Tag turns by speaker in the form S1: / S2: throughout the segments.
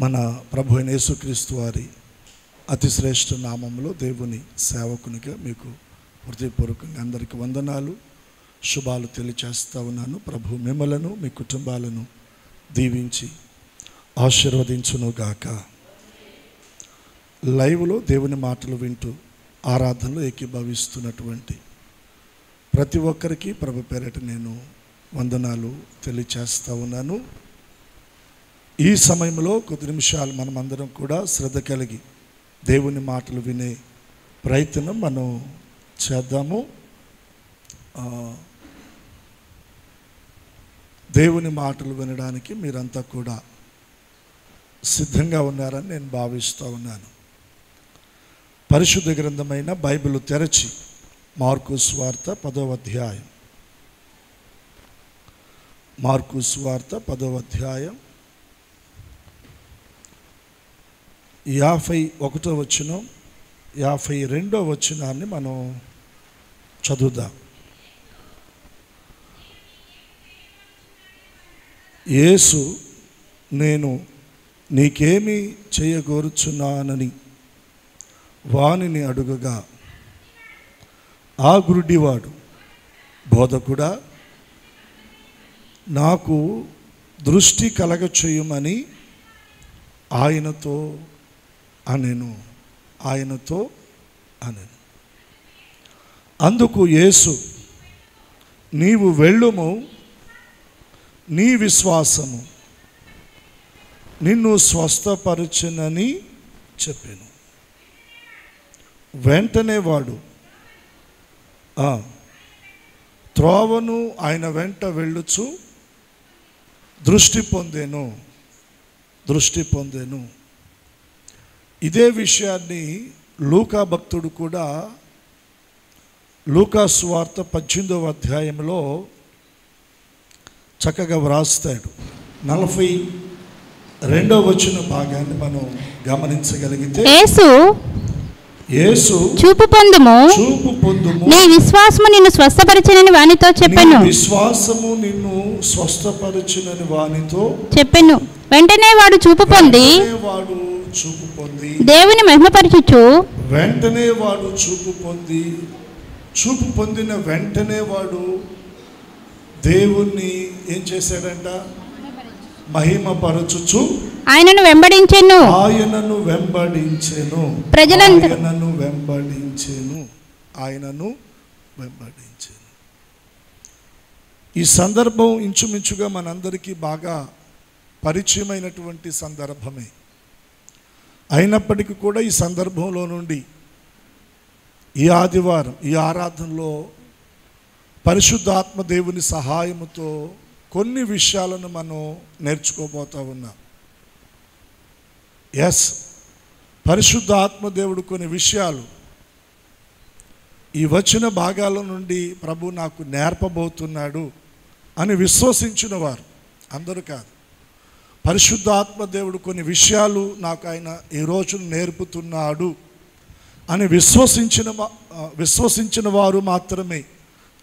S1: మన ప్రభు అయిన యేసుక్రీస్తు వారి అతి శ్రేష్ఠ నామంలో దేవుని సేవకునిగా మీకు హృదయపూర్వకంగా అందరికీ వందనాలు, శుభాలు తెలియచేస్తూ ఉన్నాను. ప్రభు మిమ్మలను మీ కుటుంబాలను దీవించి ఆశీర్వదించునుగాక. లైవ్లో దేవుని మాటలు వింటూ ఆరాధనలో ఏకీభవిస్తున్నటువంటి ప్రతి ఒక్కరికి ప్రభు పేరిట నేను వందనాలు తెలియచేస్తూ ఉన్నాను. ఈ సమయంలో కొద్ది నిమిషాలు మనమందరం కూడా శ్రద్ధ కలిగి దేవుని మాటలు వినే ప్రయత్నం మనం చేద్దాము. దేవుని మాటలు వినడానికి మీరంతా కూడా సిద్ధంగా ఉన్నారని నేను భావిస్తూ ఉన్నాను. పరిశుద్ధ గ్రంథమైన బైబిల్ తెరచి మార్కు సువార్త 10వ అధ్యాయం, మార్కు సువార్త 10వ అధ్యాయం 51వ వచనం 52వ వచనాన్ని మనం చదువుదాం. యేసు, నేను నీకేమి చేయగోరుచున్నానని వానిని అడుగగా, ఆ గురుడివాడు, బోధకుడా, నాకు దృష్టి కలగచేయమని ఆయనతో అనెను. అందుకు యేసు, నీవు వెళ్ళుము, నీ విశ్వాసము నిన్ను స్వస్థపరచునని చెప్పాను. వెంటనే వాడు త్రోవను ఆయన వెంట వెళ్ళుచు దృష్టి పొందెను. ఇదే విషయాన్ని లూకా భక్తుడు కూడా లూకా సువార్త 18వ అధ్యాయంలో చక్కగా వ్రాస్తాడు. 42వ వచన భాగాన్ని మనం గమనించగలిగితే, యేసు
S2: చూపు పొందుము, నీ విశ్వాసము నిన్ను స్వస్థపరచునని వానితో చెప్పెను.
S1: విశ్వాసము నిన్ను స్వస్థపరచునని వానితో చెప్పెను.
S2: వెంటనే వాడు చూపు పొంది దేవుని మహిమపరచుచు,
S1: వెంటనే వాడు చూపు పొందిన వెంటనే వాడు దేవుణ్ణి ఏం చేశాడంట? మహిమపరచుచు
S2: ఆయనను వెంబడించెను. ఈ సందర్భం ఇంచుమించుగా మనందరికీ బాగా పరిచయమైనటువంటి సందర్భమే. అయినప్పటికీ కూడా ఈ సందర్భంలో నుండి ఈ ఆదివారం ఈ ఆరాధనలో పరిశుద్ధాత్మ దేవుని సహాయముతో కొన్ని విషయాలను మనం నేర్చుకోబోతా ఉన్నాం. పరిశుద్ధాత్మ దేవుడు కొన్ని విషయాలు ఈ వచ్చిన భాగాల నుండి ప్రభు నాకు నేర్పబోతున్నాడు అని విశ్వసించిన వారు అందరూ కాదు. పరిశుద్ధాత్మ దేవుడు కొన్ని విషయాలు నాకు ఆయన ఈరోజు నేర్పుతున్నాడు అని విశ్వసించిన వారు మాత్రమే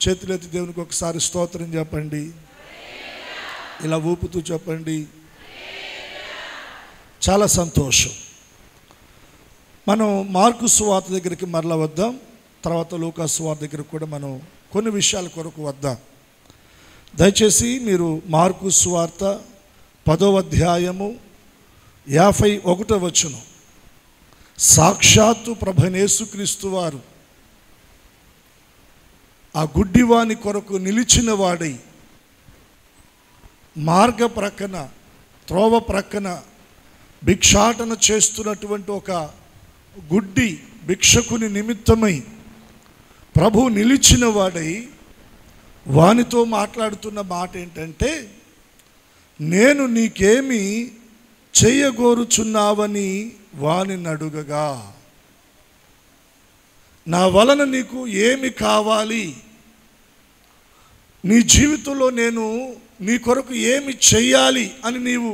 S2: చేతులెత్తి దేవునికి ఒకసారి స్తోత్రం చెప్పండి. ఇలా ఊపుతూ చెప్పండి. చాలా సంతోషం. మనం మార్కు సువార్త దగ్గరికి మరలా వద్దాం. తర్వాత లూకా సువార్త దగ్గరికి కూడా మనం కొన్ని విషయాల కొరకు వద్దాం. దయచేసి మీరు మార్కు సువార్త 10వ అధ్యాయము 51వ వచనం. సాక్షాత్తు ప్రభువైన యేసుక్రీస్తు వారు ఆ గుడ్డివాని కొరకు నిలిచిన వాడై మార్గ ప్రక్కన త్రోవ ప్రక్కన భిక్షాటన చేస్తున్నటువంటి ఒక గుడ్డి భిక్షకుని నిమిత్తమై ప్రభు నిలిచిన వాడై వానితో మాట్లాడుతున్న మాట ఏంటంటే, నేను నీకేమి చేయగోరుచున్నావని వానిని అడుగగా, నా వలన నీకు ఏమి కావాలి, నీ జీవితంలో నేను నీ కొరకు ఏమి చెయ్యాలి అని నీవు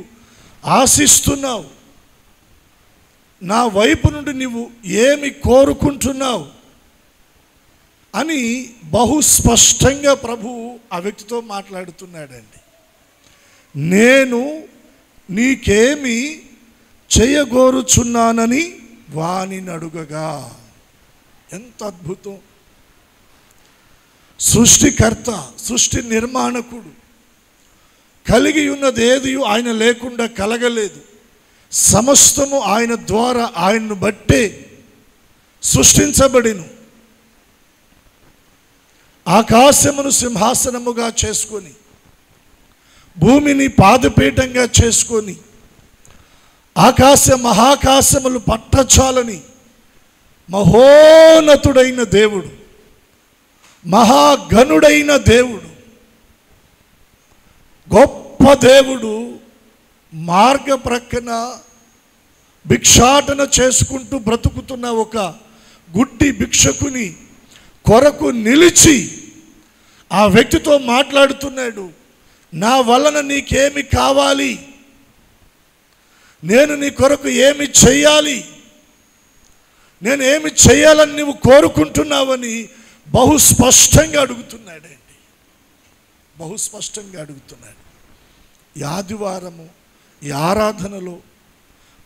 S2: ఆశిస్తున్నావు, నా వైపు నుండి నీవు ఏమి కోరుకుంటున్నావు అని బహు స్పష్టంగా ప్రభు ఆ వ్యక్తితో మాట్లాడుతున్నాడండి. నేను నీకేమి చేయగోరుచున్నానని వానిని అడుగగా. ఎంత అద్భుతం! సృష్టికర్త, సృష్టి నిర్మాణకుడు, కలిగి ఉన్నది ఏది ఆయన లేకుండా కలగలేదు. సమస్తము ఆయన ద్వారా, ఆయన్ను బట్టే సృష్టించబడిను. ఆకాశమును సింహాసనముగా చేసుకొని, భూమిని పాదపీఠంగా చేసుకొని, ఆకాశ మహాకాశములు పట్టచాలని మహోన్నతుడైన దేవుడు, మహాగణుడైన దేవుడు, గొప్ప దేవుడు మార్గ ప్రక్కన భిక్షాటన చేసుకుంటూ బ్రతుకుతున్న ఒక గుడ్డి భిక్షకుని కొరకు నిలిచి ఆ వ్యక్తితో మాట్లాడుతున్నాడు. నా వలన నీకేమి కావాలి? నేను నీ కొరకు ఏమి చెయ్యాలి? నేను ఏమి చెయ్యాలని నువ్వు కోరుకుంటున్నావని బహు స్పష్టంగా అడుగుతున్నాడండి. బహు స్పష్టంగా అడుగుతున్నాడు. ఈ ఆదివారము ఈ ఆరాధనలో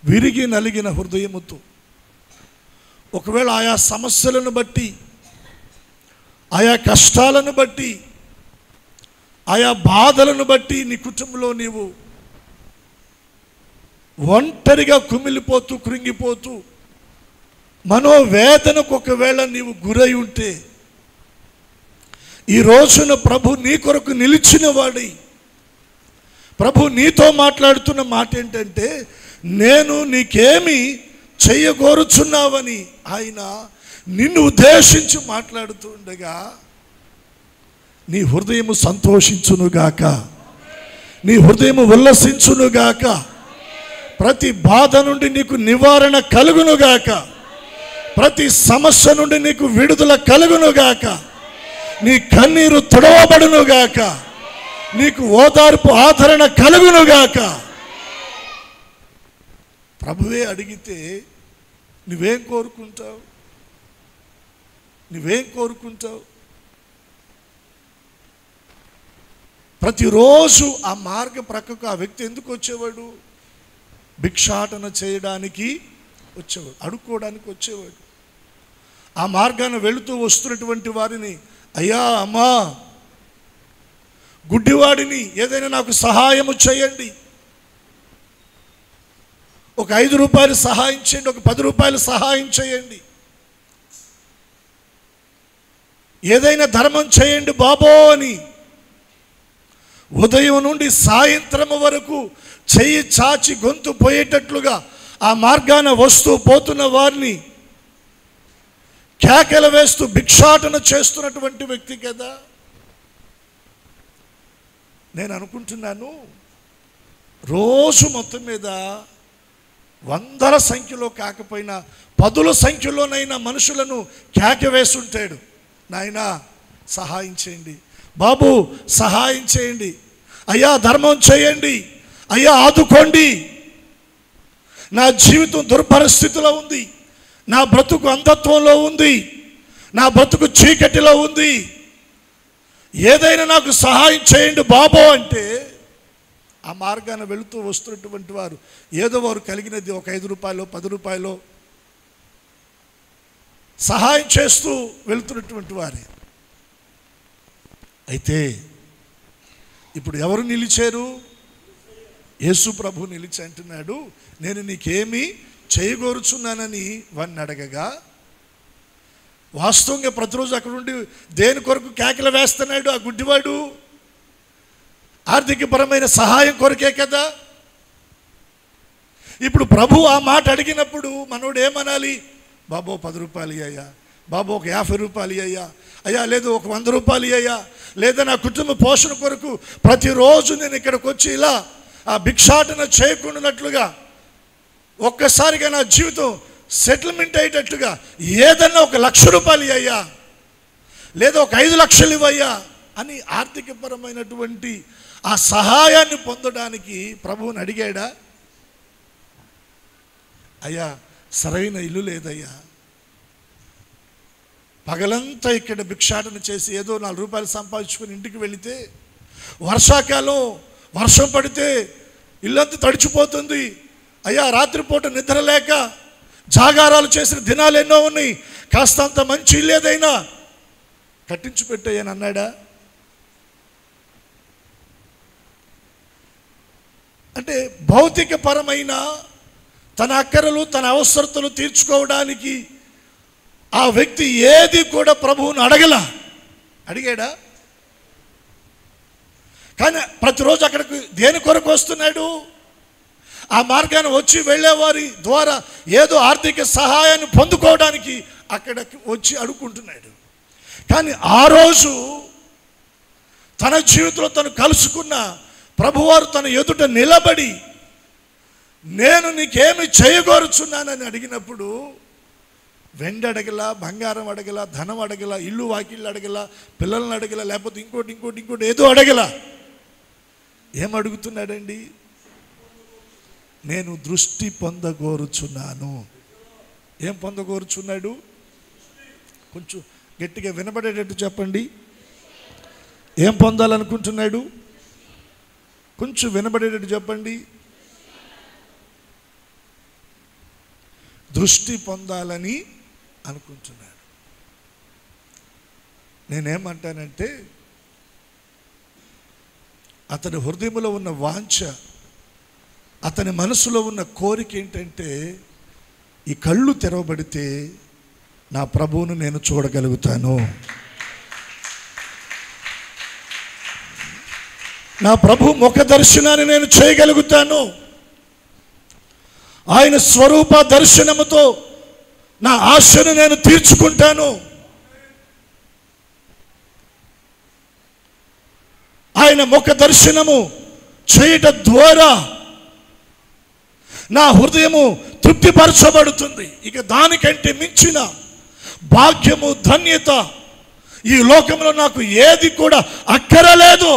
S2: విరిగి నలిగిన హృదయముతో, ఒకవేళ ఆయా సమస్యలను బట్టి, ఆయా కష్టాలను బట్టి, ఆయా బాధలను బట్టి నీ కుటుంబంలో నీవు ఒంటరిగా కుమిలిపోతూ కృంగిపోతూ మనోవేదనకు ఒకవేళ నీవు గురై ఉంటే, ఈ రోజున ప్రభు నీ కొరకు నిలిచిన వాడి, ప్రభు నీతో మాట్లాడుతున్న మాట ఏంటంటే, నేను నీకేమి చెయ్యగోరుచున్నావని ఆయన నిన్ను ఉద్దేశించి మాట్లాడుతూ ఉండగా, నీ హృదయము సంతోషించునుగాక, నీ హృదయము ఉల్లసించునుగాక, ప్రతి బాధ నుండి నీకు నివారణ కలుగునుగాక, ప్రతి సమస్య నుండి నీకు విడుదల కలుగునుగాక, నీ కన్నీరు తుడవబడునుగాక, నీకు ఓదార్పు ఆదరణ కలుగునుగాక. ప్రభువే అడిగితే నువ్వేం కోరుకుంటావు? నువ్వేం కోరుకుంటావు? ప్రతిరోజు ఆ మార్గ ప్రక్కకు ఆ వ్యక్తి ఎందుకు వచ్చేవాడు? భిక్షాటన చేయడానికి వచ్చేవాడు, అడుక్కోవడానికి వచ్చేవాడు. ఆ మార్గాన్ని వెళుతూ వస్తున్నటువంటి వారిని, అయ్యా, అమ్మా, గుడ్డివాడిని, ఏదైనా నాకు సహాయము చేయండి, ఒక 5 రూపాయలు సహాయం చేయండి, ఒక 10 రూపాయలు సహాయం చేయండి, ఏదైనా ధర్మం చేయండి బాబో అని ఉదయం నుండి సాయంత్రం వరకు చెయ్యి చాచి గొంతు పోయేటట్లుగా ఆ మార్గాన వస్తూ పోతున్న వారిని కేకలు వేస్తూ భిక్షాటన చేస్తున్నటువంటి వ్యక్తి కదా. నేను అనుకుంటున్నాను, రోజు మొత్తం మీద 100ల సంఖ్యలో కాకపోయినా 10ల సంఖ్యలోనైనా మనుషులను కేక వేస్తుంటాడు. నాయనా సహాయం చేయండి, బాబు సహాయం చేయండి, అయ్యా ధర్మం చేయండి, అయ్యా ఆదుకోండి, నా జీవితం దుర్పరిస్థితిలో ఉంది, నా బ్రతుకు అంధత్వంలో ఉంది, నా బ్రతుకు చీకటిలో ఉంది, ఏదైనా నాకు సహాయం చేయండి బాబో అంటే, ఆ మార్గాన వెళుతూ వస్తున్నటువంటి వారు ఏదో వారు కలిగినది ఒక 5 రూపాయలు 10 రూపాయలు సహాయం చేస్తూ వెళుతున్నటువంటి వారే. అయితే ఇప్పుడు ఎవరు నిలిచారు? యేసు ప్రభు నిలిచి అంటున్నాడు, నేను నీకేమి చేయగోరుచున్నానని వాడిని అడగగా, వాస్తవంగా ప్రతిరోజు అక్కడ ఉండి దేని కొరకు కేకలు వేస్తున్నాడు ఆ గుడ్డివాడు? ఆర్థికపరమైన సహాయం కొరకే కదా. ఇప్పుడు ప్రభు ఆ మాట అడిగినప్పుడు మనోడు ఏమనాలి? బాబో 10 రూపాయలు అయ్యా, బాబు ఒక 50 రూపాయలు అయ్యా, అయ్యా లేదు ఒక 100 రూపాయలు అయ్యా, లేదా నా కుటుంబ పోషణ కొరకు ప్రతిరోజు నేను ఇక్కడికి వచ్చి ఇలా ఆ భిక్షాటన చేయకుండానట్లుగా ఒక్కసారిగా నా జీవితం సెటిల్మెంట్ అయ్యేటట్టుగా ఏదన్నా ఒక 1,00,000 రూపాయలు అయ్యా, లేదా ఒక 5 లక్షలు ఇవ్వయ్యా అని ఆర్థికపరమైనటువంటి ఆ సహాయాన్ని పొందడానికి ప్రభువుని అడిగాడా? అయ్యా సరైన ఇల్లు లేదయ్యా, పగలంతా ఇక్కడ భిక్షాటన చేసి ఏదో 4 రూపాయలు సంపాదించుకొని ఇంటికి వెళితే వర్షాకాలం వర్షం పడితే ఇల్లంతా తడిచిపోతుంది, అయ్యా రాత్రిపూట నిద్ర లేక జాగారాలు చేసిన దినాలు ఎన్నో ఉన్నాయి, కాస్తంత మంచి ఇల్లు ఏదైనా కట్టించి పెట్టాయని అన్నాడా? అంటే భౌతిక పరమైన తన అక్కరలు తన అవసరతలు తీర్చుకోవడానికి ఆ వ్యక్తి ఏది కూడా ప్రభువును అడిగాడా? కానీ ప్రతిరోజు అక్కడికి దేని కొరకు వస్తున్నాడు? ఆ మార్గాన్ని వచ్చి వెళ్ళేవారి ద్వారా ఏదో ఆర్థిక సహాయాన్ని పొందుకోవడానికి అక్కడికి వచ్చి అడుక్కుంటున్నాడు. కానీ ఆ రోజు తన జీవితంలో తను కలుసుకున్న ప్రభువారు తన ఎదుట నిలబడి నేను నీకేమి చేయగోరుచున్నానని అడిగినప్పుడు వెండి అడగల, బంగారం అడగల, ధనం అడగల, ఇల్లు వాకిళ్ళు అడగల, పిల్లల్ని అడగల, లేకపోతే ఇంకోటి ఏదో అడగల. ఏమడుగుతున్నాడండి? నేను దృష్టి పొందగోరుచున్నాను. ఏం పొందగోరుచున్నాడు? కొంచెం గట్టిగా వినబడేటట్టు చెప్పండి. ఏం పొందాలనుకుంటున్నాడు? కొంచెం వినబడేటట్టు చెప్పండి. దృష్టి పొందాలని అనుకుంటున్నాడు. నేనేమంటానంటే అతని హృదయంలో ఉన్న వాంఛ, అతని మనసులో ఉన్న కోరిక ఏంటంటే ఈ కళ్ళు తెరవబడితే నా ప్రభువును నేను చూడగలుగుతాను, నా ప్రభు ముఖ దర్శనాన్ని నేను చేయగలుగుతాను, ఆయన స్వరూప దర్శనముతో నా ఆశను నేను తీర్చుకుంటాను, ఆయన ముఖ దర్శనము చేయటం ద్వారా నా హృదయము తృప్తిపరచబడుతుంది. ఇక దానికంటే మించిన భాగ్యము, ధన్యత ఈ లోకంలో నాకు ఏది కూడా అక్కరలేదు.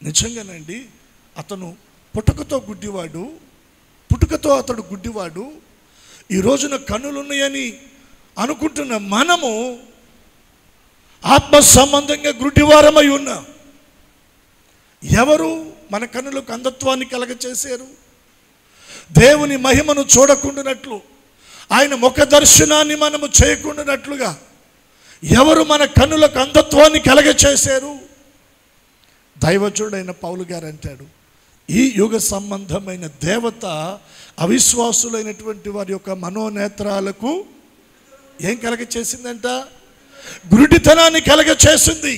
S2: నిజంగానండి, అతను పుట్టుకతో అతడు గుడ్డివాడు. ఈ రోజున కన్నులున్నాయని అనుకుంటున్న మనము ఆత్మ సంబంధంగా గుడ్డివారమై ఉన్నాం. ఎవరు మన కన్నులకు అంధత్వాన్ని కలగచేశారు? దేవుని మహిమను చూడకుండానట్లు, ఆయన ముఖ దర్శనాన్ని మనము చేయకుండానట్లుగా ఎవరు మన కన్నులకు అంధత్వాన్ని కలగచేశారు? దైవజుడైన పౌలు గారు అంటాడు, ఈ యుగ సంబంధమైన దేవత అవిశ్వాసులైనటువంటి వారి యొక్క మనోనేత్రాలకు ఏం కలగచేసిందంట? గురుడితనాన్ని కలగచేసింది.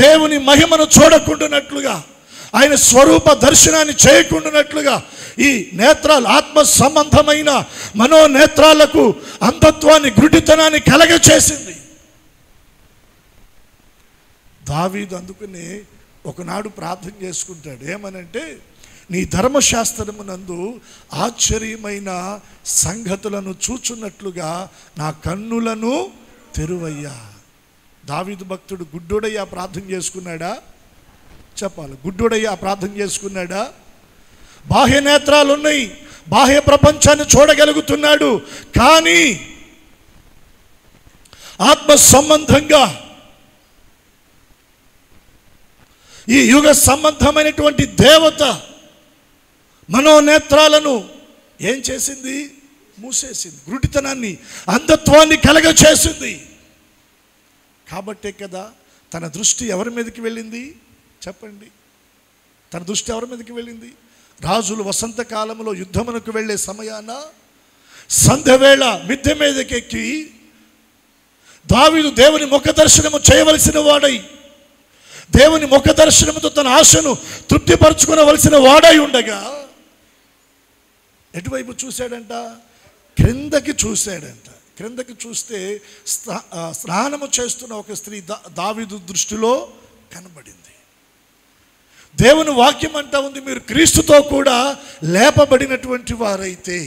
S2: దేవుని మహిమను చూడకుండానట్లుగా, ఆయన స్వరూప దర్శనాన్ని చేయకుండానట్లుగా ఈ నేత్రాలు, ఆత్మ సంబంధమైన మనోనేత్రాలకు అంధత్వాన్ని, గురుడితనాన్ని కలగచేసింది. దావీదు అందుకనే ఒకనాడు ప్రార్థన చేసుకుంటాడు. ఏమనంటే, నీ ధర్మశాస్త్రమునందు ఆశ్చర్యమైన సంగతులను చూచున్నట్లుగా నా కన్నులను తెరువయ్యా. దావీదు భక్తుడు గుడ్డోడయ్యా ప్రార్థన చేసుకున్నాడా? చెప్పాలి, గుడ్డోడయ్యా ప్రార్థన చేసుకున్నాడా? బాహ్య నేత్రాలు ఉన్నాయి, బాహ్య ప్రపంచాన్ని చూడగలుగుతున్నాడు. కానీ ఆత్మ సంబంధంగా ఈ యుగ సంబంధమైనటువంటి దేవత మనోనేత్రాలను ఏం చేసింది? మూసేసింది. గురుడితనాన్ని, అంధత్వాన్ని కలగచేసింది. కాబట్టే కదా తన దృష్టి ఎవరి మీదకి వెళ్ళింది? చెప్పండి, తన దృష్టి ఎవరి మీదకి వెళ్ళింది? రాజులు వసంతకాలంలో యుద్ధమునకు వెళ్ళే సమయాన సంధ్యవేళ మిద్దె మీదకెక్కి దావీదు దేవుని ముఖ దర్శనము చేయవలసిన వాడై, దేవుని ముఖ దర్శనముతో తన ఆశను తృప్తిపరచుకునవలసిన వాడై ఉండగా ఎటువైపు చూశాడంట? క్రిందకి చూశాడంట. క్రిందకి చూస్తే స్నానము చేస్తున్న ఒక స్త్రీ దావీదు దృష్టిలో కనబడింది. దేవుని వాక్యం అంటా ఉంది, మీరు క్రీస్తుతో కూడా లేపబడినటువంటి వారైతే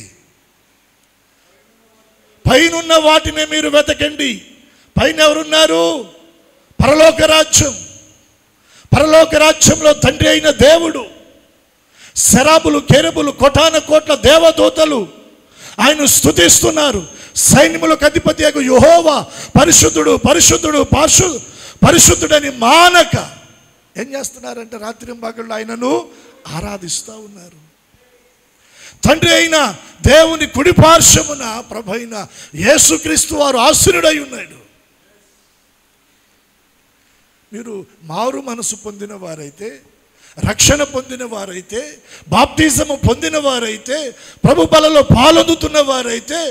S2: పైనున్న వాటినే మీరు వెతకండి. పైన ఎవరున్నారు? పరలోక రాజ్యం. పరలోక రాజ్యంలో తండ్రి అయిన దేవుడు, శరాబులు, కెరబులు, కోటాన కోట్ల దేవదూతలు ఆయన స్తుతిస్తున్నారు. సైన్యములకు అధిపతి అయిన యెహోవా పరిశుద్ధుడు, పరిశుద్ధుడు, పరిశుద్ధుడని మానక ఏం చేస్తున్నారంటే రాత్రింబగళ్ళు ఆయనను ఆరాధిస్తూ ఉన్నారు. తండ్రి అయిన దేవుని కుడిపార్శ్వమున ప్రభు అయిన యేసుక్రీస్తు వారు ఆసీనుడై ఉన్నాడు. మీరు మారు మనసు పొందిన వారైతే, రక్షణ పొందిన వారైతే, బాప్టిజము పొందిన వారైతే, ప్రభు బలలో పాలొందుతున్న వారైతే,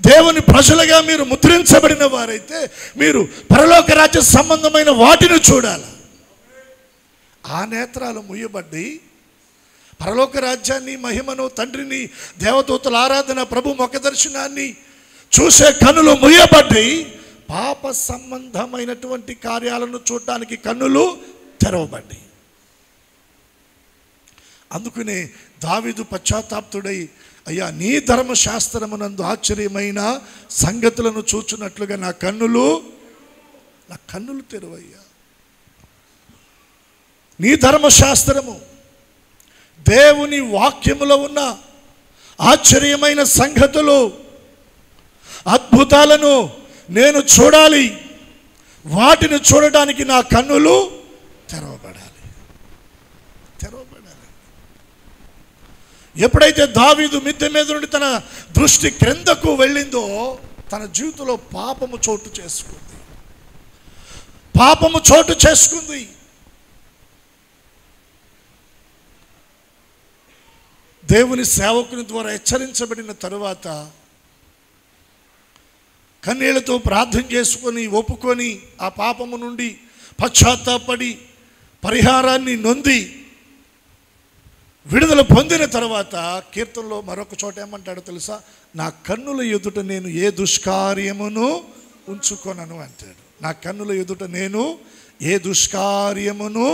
S2: దేవుని ప్రజలుగా మీరు ముద్రించబడిన వారైతే మీరు పరలోక రాజ్య సంబంధమైన వాటిని చూడాలి. ఆ నేత్రాలు ముయ్యబడ్డి పరలోక రాజ్యాన్ని, మహిమను, తండ్రిని, దేవదూతల ఆరాధన, ప్రభు ముఖ దర్శనాన్ని చూసే కన్నులు ముయ్యబడ్డి పాప సంబంధమైనటువంటి కార్యాలను చూడటానికి కన్నులు తెరవబడ్డాయి. అందుకనే దావీదు పశ్చాత్తాప్తుడై, అయ్యా నీ ధర్మశాస్త్రమునందు ఆశ్చర్యమైన సంగతులను చూచున్నట్లుగా నా కన్నులు తెరువయ్యా. నీ ధర్మశాస్త్రము, దేవుని వాక్యములో ఉన్న ఆశ్చర్యమైన సంగతులు, అద్భుతాలను నేను చూడాలి. వాటిని చూడడానికి నా కన్నులు తెరవబడాలి. ఎప్పుడైతే దావీదు మిద్దె మీద నుండి తన దృష్టి క్రిందకు వెళ్ళిందో తన జీవితంలో పాపము చోటు చేసుకుంది. దేవుని సేవకుని ద్వారా హెచ్చరించబడిన తరువాత కన్నీళ్లతో ప్రార్థన చేసుకొని ఒప్పుకొని ఆ పాపము నుండి పశ్చాత్తాపడి పరిహారాన్ని నొంది విడుదల పొందిన తర్వాత కీర్తనలో మరొక చోట ఏమంటాడో తెలుసా? నా కన్నుల ఎదుట నేను ఏ దుష్కార్యమును ఉంచుకొనను అంటాడు. నా కన్నుల ఎదుట నేను ఏ దుష్కార్యమును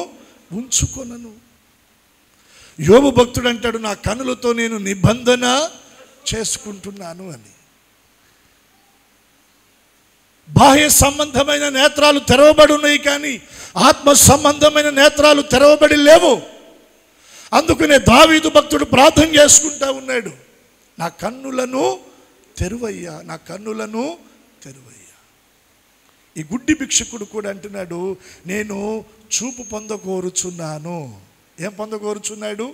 S2: ఉంచుకొనను. యోబు భక్తుడు అంటాడు, నా కన్నులతో నేను నిబంధన చేసుకుంటున్నాను అని. బాహ్య సంబంధమైన నేత్రాలు తెరవబడి ఉన్నాయి, కానీ ఆత్మ సంబంధమైన నేత్రాలు తెరవబడి లేవు. అందుకనే దావీదు భక్తుడు ప్రార్థన చేసుకుంటా ఉన్నాడు, నా కన్నులను తెరువయ్యా, నా కన్నులను తెరువయ్యా. ఈ గుడ్డి భిక్షకుడు కూడా అంటున్నాడు, నేను చూపు పొందకోరుచున్నాను. ఏం పొందకోరుచున్నాడు?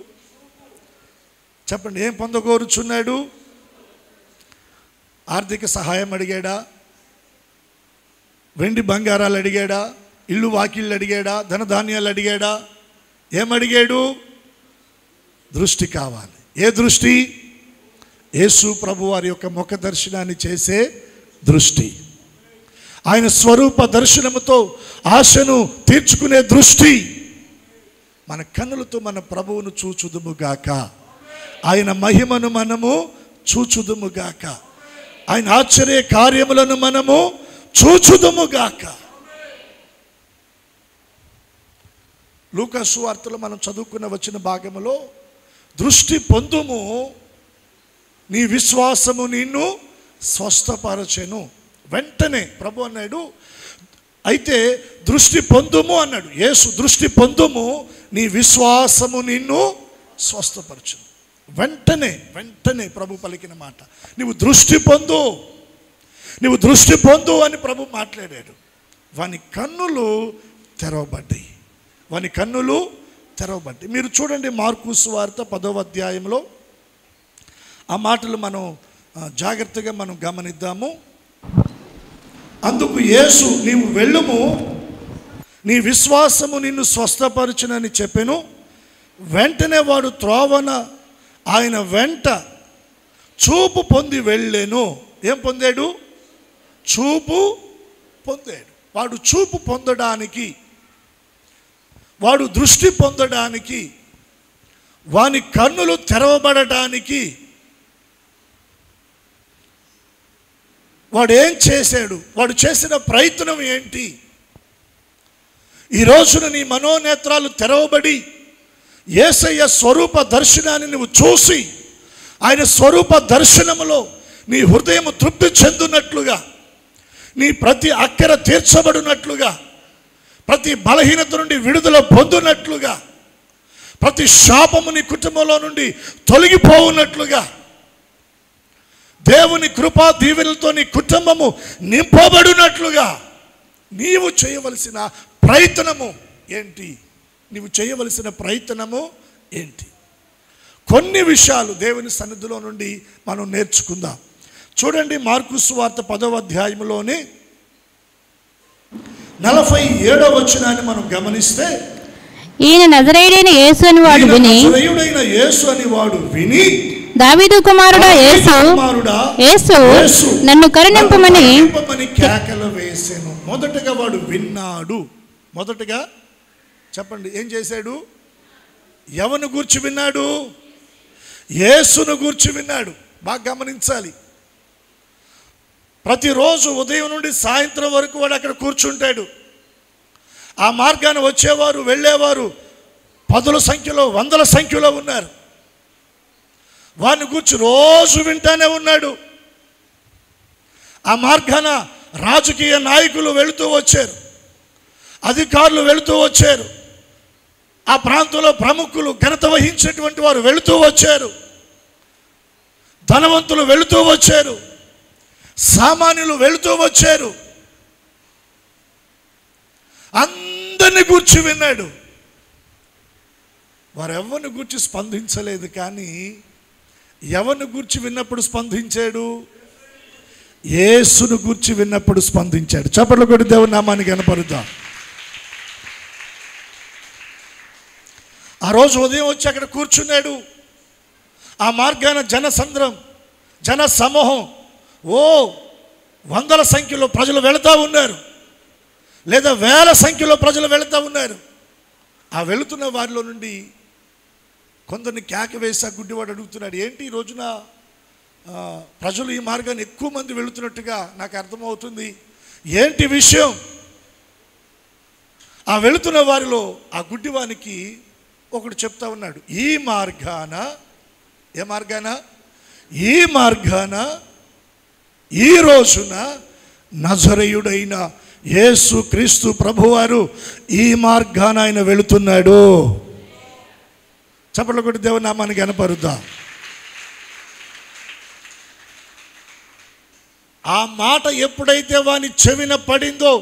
S2: చెప్పండి, ఏం పొందకోరుచున్నాడు? ఆర్థిక సహాయం అడిగాడా? వెండి బంగారాలు అడిగాడా? ఇల్లు వాకిళ్ళు అడిగాడా? ధనధాన్యాలు అడిగాడా? ఏమడిగాడు? దృష్టి కావాలి. ఏ దృష్టి? యేసు ప్రభు వారి యొక్క ముఖ దర్శనాన్ని చేసే దృష్టి, ఆయన స్వరూప దర్శనముతో ఆశను తీర్చుకునే దృష్టి. మన కన్నులతో మన ప్రభువును చూచుదుముగాక, ఆయన మహిమను మనము చూచుదుముగాక, ఆయన ఆశ్చర్య కార్యములను మనము చూచుదుముగాక. లూకా సువార్తలో మనం చదువుకున్న వచ్చిన భాగములో దృష్టి పొందుము, నీ విశ్వాసము నిన్ను స్వస్థపరచెను. వెంటనే ప్రభు అన్నాడు, అయితే దృష్టి పొందుము అన్నాడు యేసు. దృష్టి పొందుము, నీ విశ్వాసము నిన్ను స్వస్థపరచును. వెంటనే ప్రభు పలికిన మాట, నువ్వు దృష్టి పొందు అని ప్రభు మాట్లాడాడు. వాని కన్నులు తెరవబడ్డాయి. మీరు చూడండి, మార్కు సువార్త 10వ అధ్యాయంలో ఆ మాటలు మనం జాగ్రత్తగా మనం గమనిద్దాము. అందుకు యేసు, నీవు వెళ్ళుము, నీ విశ్వాసము నిన్ను స్వస్థపరచునని చెప్పెను. వెంటనే వాడు త్రోవన ఆయన వెంట చూపు పొంది వెళ్ళెను. ఏం పొందాడు? చూపు పొందాడు. వాడు చూపు పొందడానికి, వాడు దృష్టి పొందడానికి, వాని కన్నులు తెరవబడడానికి వాడు ఏం చేశాడు? వాడు చేసిన ప్రయత్నం ఏంటి? ఈ రోజున నీ మనోనేత్రాలు తెరవబడి యేసయ్య స్వరూప దర్శనాన్ని నువ్వు చూసి, ఆయన స్వరూప దర్శనములో నీ హృదయం తృప్తి చెందునట్లుగా, నీ ప్రతి అక్కర తీర్చబడినట్లుగా, ప్రతి బలహీనత నుండి విడుదల పొందునట్లుగా, ప్రతి శాపము నీ కుటుంబంలో నుండి తొలగిపోవునట్లుగా, దేవుని కృపా దీవెనలతో నీ కుటుంబము నింపబడినట్లుగా నీవు చేయవలసిన ప్రయత్నము
S1: ఏంటి? నీవు చేయవలసిన ప్రయత్నము ఏంటి? కొన్ని విషయాలు దేవుని సన్నిధిలో నుండి మనం నేర్చుకుందాం. చూడండి, మార్కు సువార్త 10వ అధ్యాయంలోనే 47వ వచనాన్ని మనం గమనిస్తే,
S3: ఈయన నజరేయుడైన యేసు అని వాడు
S1: విని
S3: దావీదు కుమారుడా యేసు నన్ను కరుణింపమని
S1: కేకలు వేసెను. మొదటగా వాడు విన్నాడు. మొదటగా చెప్పండి, ఏం చేశాడు? ఎవరిని గూర్చి విన్నాడు? యేసును గూర్చి విన్నాడు. బాగా గమనించాలి. ప్రతిరోజు ఉదయం నుండి సాయంత్రం వరకు వాడు అక్కడ కూర్చుంటాడు. ఆ మార్గాన్ని వచ్చేవారు వెళ్ళేవారు పదుల సంఖ్యలో, వందల సంఖ్యలో ఉన్నారు. వారిని గూర్చి రోజు వింటానే ఉన్నాడు. ఆ మార్గాన రాజకీయ నాయకులు వెళుతూ వచ్చారు, అధికారులు వెళుతూ వచ్చారు, ఆ ప్రాంతంలో ప్రముఖులు, ఘనత వహించేటువంటి వారు వెళుతూ వచ్చారు, ధనవంతులు వెళుతూ వచ్చారు, సామాన్యులు వెళుతూ వచ్చారు. అందరిని గూర్చి విన్నాడు. వారెవరిని గూర్చి స్పందించలేదు, కానీ ఎవరిని గూర్చి విన్నప్పుడు స్పందించాడు? యేసును గూర్చి విన్నప్పుడు స్పందించాడు. చప్పట్లు కొట్టి దేవుని నామాన్ని కనపరుద్దాం. ఆ రోజు ఉదయం వచ్చి అక్కడ కూర్చున్నాడు. ఆ మార్గాన జనసంద్రం, జన సమూహం, వందల సంఖ్యలో ప్రజలు వెళుతూ ఉన్నారు, లేదా వేల సంఖ్యలో ప్రజలు వెళుతూ ఉన్నారు. ఆ వెళుతున్న వారిలో నుండి కొందరిని కేక వేసి ఆ గుడ్డివాడు అడుగుతున్నాడు, ఏంటి ఈ రోజున ప్రజలు ఈ మార్గాన్ని ఎక్కువ మంది వెళుతున్నట్టుగా నాకు అర్థమవుతుంది, ఏంటి విషయం? ఆ వెళుతున్న వారిలో ఆ గుడ్డివానికి ఒకడు చెప్తా ఉన్నాడు, ఈ మార్గాన ఈ రోజున నజరేయుడైన యేసు క్రీస్తు ప్రభువారు ఈ మార్గాన ఆయన వెళుతున్నాడు. చప్పట్లు కొట్టి దేవుని నామాన్ని కనపరుద్దాం. ఆ మాట ఎప్పుడైతే వాని చెవిన పడిందో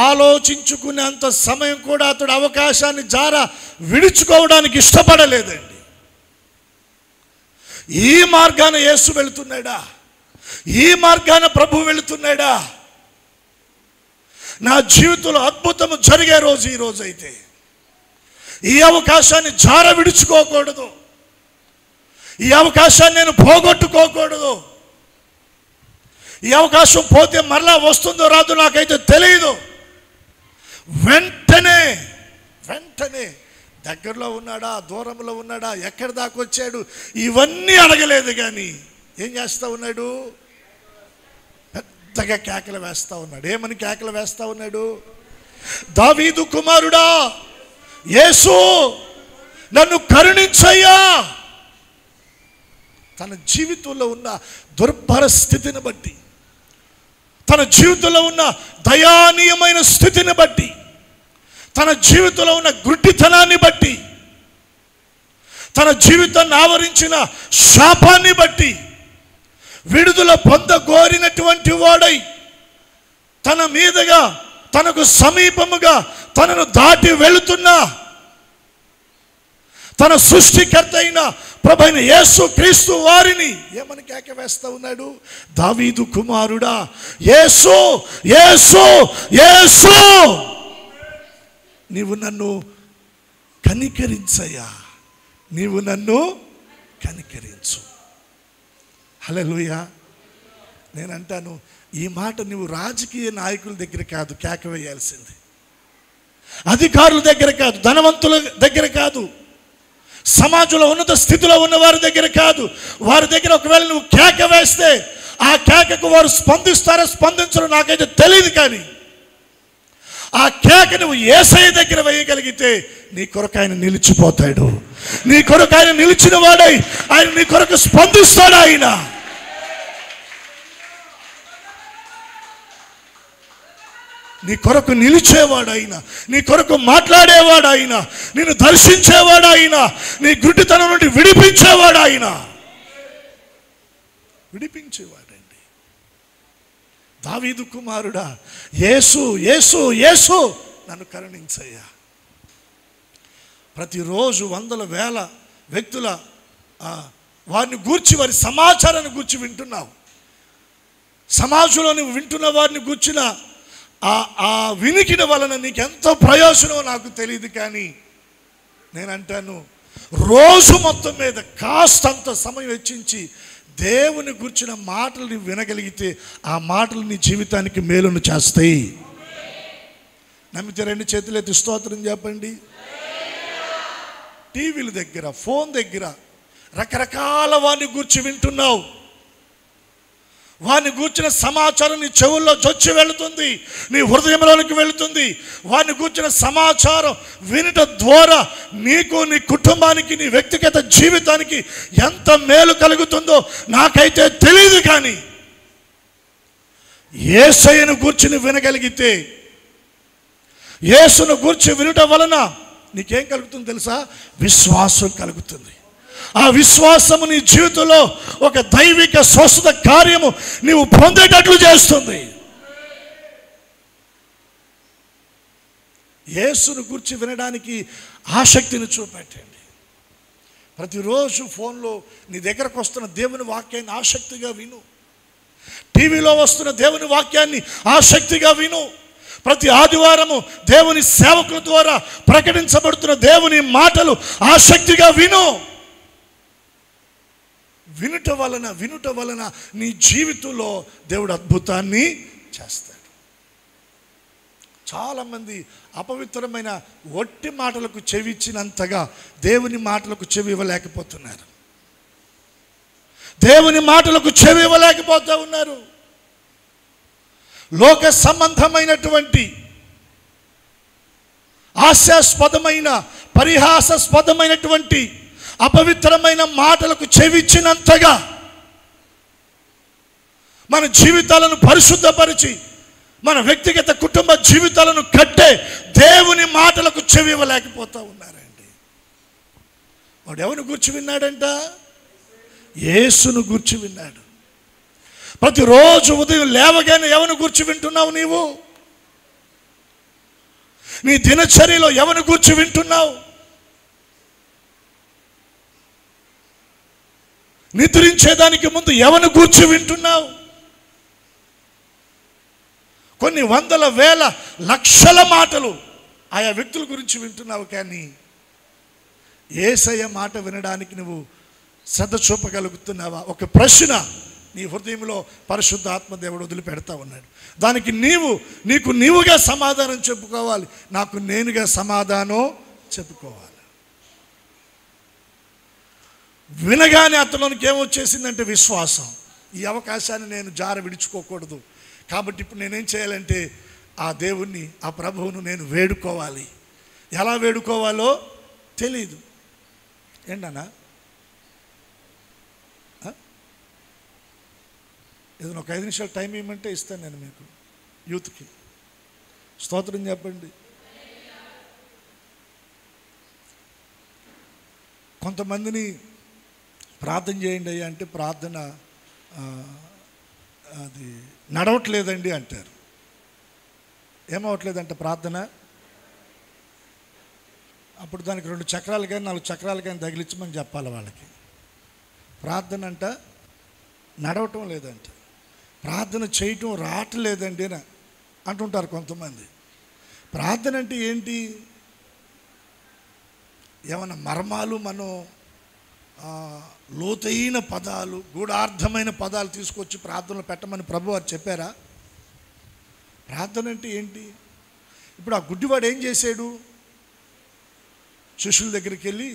S1: ఆలోచించుకునేంత సమయం కూడా అతడు అవకాశాన్ని విడుచుకోవడానికి ఇష్టపడలేదండి. ఈ మార్గాన యేసు వెళుతున్నాడా? ఈ మార్గాన ప్రభు వెళుతున్నాడా? నా జీవితంలో అద్భుతము జరిగే రోజు ఈ రోజు అయితే ఈ అవకాశాన్ని విడుచుకోకూడదు. ఈ అవకాశాన్ని నేను పోగొట్టుకోకూడదు. ఈ అవకాశం పోతే మరలా వస్తుందో రాదో నాకైతే తెలియదు. వెంటనే దగ్గరలో ఉన్నాడా, దూరంలో ఉన్నాడా, ఎక్కడి దాకా వచ్చాడు, ఇవన్నీ అడగలేదు. కానీ ఏం చేస్తూ ఉన్నాడు? పెద్దగా కేకలు వేస్తూ ఉన్నాడు. ఏమని కేకలు వేస్తూ ఉన్నాడు? దావీదు కుమారుడా యేసు నన్ను కరుణించయ్యా. తన జీవితంలో ఉన్న దుర్భర స్థితిని బట్టి, తన జీవితంలో ఉన్న దయానీయమైన స్థితిని బట్టి, తన జీవితంలో ఉన్న గుడ్డితనాన్ని బట్టి, తన జీవితాన్ని ఆవరించిన శాపాన్ని బట్టి విడుదల పొందగోరినటువంటి వాడై తన మీదుగా, తనకు సమీపముగా తనను దాటి వెళుతున్నా తన సృష్టికర్త అయిన ప్రభువైన యేసు క్రీస్తు వారిని ఏమని కేక వేస్తూ ఉన్నాడు? దావీదు కుమారుడా యేసు, యేసు, యేసు నీవు నన్ను కనికరించయ్యా, నీవు నన్ను కనికరించు. హల్లెలూయా. నేనంటాను, ఈ మాట నువ్వు రాజకీయ నాయకుల దగ్గర కాదు కేక వేయాల్సింది, అధికారుల దగ్గర కాదు, ధనవంతుల దగ్గర కాదు, సమాజంలో ఉన్నత స్థితిలో ఉన్న వారి దగ్గర కాదు. వారి దగ్గర ఒకవేళ నువ్వు కేక వేస్తే ఆ కేకకు వారు స్పందిస్తారో స్పందించరో నాకైతే తెలియదు. కానీ ఆ కేక నువ్వు యేసయ్య దగ్గర వేయగలిగితే నీ కొరకు ఆయన నిలిచిపోతాడు. నీ కొరకు ఆయన నిలిచిన వాడై ఆయన నీ కొరకు స్పందిస్తాడు. ఆయన నీ కొరకు నిలిచేవాడు, ఆయన నీ కొరకు మాట్లాడేవాడు, ఆయన నిన్ను దర్శించేవాడు, ఆయన నీ గుడ్డితనం నుండి విడిపించేవాడు, ఆయన విడిపించేవాడండి. దావీదు కుమారుడా యేసు, యేసు, యేసు నన్ను కరుణించయ్యా.
S2: ప్రతిరోజు వందల వేల వ్యక్తుల వారిని గూర్చి, వారి సమాచారాన్ని గూర్చి వింటున్నావు. సమాజంలో నువ్వు వింటున్న వారిని గూర్చిన ఆ వినికిన వలన నీకు ఎంతో ప్రయోజనమో నాకు తెలియదు. కానీ నేను అంటాను, రోజు మొత్తం మీద కాస్తంత సమయం వెచ్చించి దేవుని గురించిన మాటలు నీవు వినగలిగితే ఆ మాటలు నీ జీవితానికి మేలును చేస్తాయి. నమ్మితే రెండు చేతులు ఎత్తి స్తోత్రం చెప్పండి. టీవీల దగ్గర, ఫోన్ దగ్గర రకరకాల వారిని గూర్చి వింటున్నావు. వారిని గూర్చిన సమాచారం నీ చెవుల్లో జొచ్చి వెళుతుంది, నీ హృదయంలోనికి వెళుతుంది. వారిని గూర్చిన సమాచారం వినట ద్వారా నీకు, నీ కుటుంబానికి, నీ వ్యక్తిగత జీవితానికి ఎంత మేలు కలుగుతుందో నాకైతే తెలియదు. కానీ యేసయ్యను గూర్చి నువ్వు వినగలిగితే, యేసును గూర్చి వినటం వలన నీకేం కలుగుతుంది తెలుసా? విశ్వాసం కలుగుతుంది. ఆ విశ్వాసము నీ జీవితంలో ఒక దైవిక స్వస్థత కార్యము నీవు పొందేటట్లు చేస్తుంది. యేసును గురించి వినడానికి ఆసక్తిని చూపెట్టండి. ప్రతిరోజు ఫోన్లో నీ దగ్గరకు వస్తున్న దేవుని వాక్యాన్ని ఆసక్తిగా విను. టీవీలో వస్తున్న దేవుని వాక్యాన్ని ఆసక్తిగా విను. ప్రతి ఆదివారము దేవుని సేవకుల ద్వారా ప్రకటించబడుతున్న దేవుని మాటలు ఆసక్తిగా విను. వినుట వలన నీ జీవితంలో దేవుడు అద్భుతాన్ని చేస్తాడు. చాలామంది అపవిత్రమైన ఒట్టి మాటలకు చెవి ఇచ్చినంతగా దేవుని మాటలకు చెవి ఇవ్వలేకపోతున్నారు. దేవుని మాటలకు చెవి ఇవ్వలేకపోతూ ఉన్నారు. లోక సంబంధమైనటువంటి హాస్యాస్పదమైన, పరిహాసాస్పదమైనటువంటి అపవిత్రమైన మాటలకు చెవిచ్చినంతగా మన జీవితాలను పరిశుద్ధపరిచి మన వ్యక్తిగత కుటుంబ జీవితాలను కట్టే దేవుని మాటలకు చెవి ఇవ్వలేకపోతూ ఉన్నారండి. వాడు ఎవరిని గూర్చి విన్నాడంట? యేసును గూర్చి విన్నాడు. ప్రతిరోజు ఉదయం లేవగానే ఎవరిని గూర్చి వింటున్నావు? నీవు నీ దినచర్యలో ఎవరిని గూర్చి వింటున్నావు? నిద్రించేదానికి ముందు ఎవరిని గూర్చి వింటున్నావు? కొన్ని వందల వేల లక్షల మాటలు ఆయా వ్యక్తుల గురించి వింటున్నావు. కానీ యేసయ్య మాట వినడానికి నువ్వు శ్రద్ధ చూపగలుగుతున్నావా? ఒక ప్రశ్న నీ హృదయంలో పరిశుద్ధాత్మ దేవుడు వదిలిపెడతా ఉన్నాడు. దానికి నీకు నీవుగా సమాధానం చెప్పుకోవాలి. నాకు నేనుగా సమాధానం చెప్పుకోవాలి. వినగానే అతనికి ఏమొచ్చేసిందంటే విశ్వాసం. ఈ అవకాశాన్ని నేను జార విడుచుకోకూడదు. కాబట్టి ఇప్పుడు నేనేం చేయాలంటే ఆ దేవుణ్ణి, ఆ ప్రభువును నేను వేడుకోవాలి. ఎలా వేడుకోవాలో తెలీదు. ఏంటన్నా? ఏదైనా ఒక 5 నిమిషాలు టైం ఇవ్వమంటే ఇస్తాను నేను మీకు, యూత్కి. స్తోత్రం చెప్పండి. కొంతమందిని ప్రార్థన చేయండి అయ్యా అంటే ప్రార్థన అది నడవట్లేదండి అంటారు. ఏమవట్లేదంట ప్రార్థన? అప్పుడు దానికి 2 చక్రాలు కానీ 4 చక్రాలు కానీ తగిలించమని చెప్పాలి వాళ్ళకి. ప్రార్థన అంట నడవటం లేదంట, ప్రార్థన చేయటం రావట్లేదండి అని అంటుంటారు కొంతమంది. ప్రార్థన అంటే ఏంటి? ఏమన్నా మర్మాలు, మనం లోతైన పదాలు, గూఢార్థమైన పదాలు తీసుకొచ్చి ప్రార్థనలు పెట్టమని ప్రభు వారు చెప్పారా? ప్రార్థన అంటే ఏంటి? ఇప్పుడు ఆ గుడ్డివాడు ఏం చేశాడు? శిష్యుల దగ్గరికి వెళ్ళి,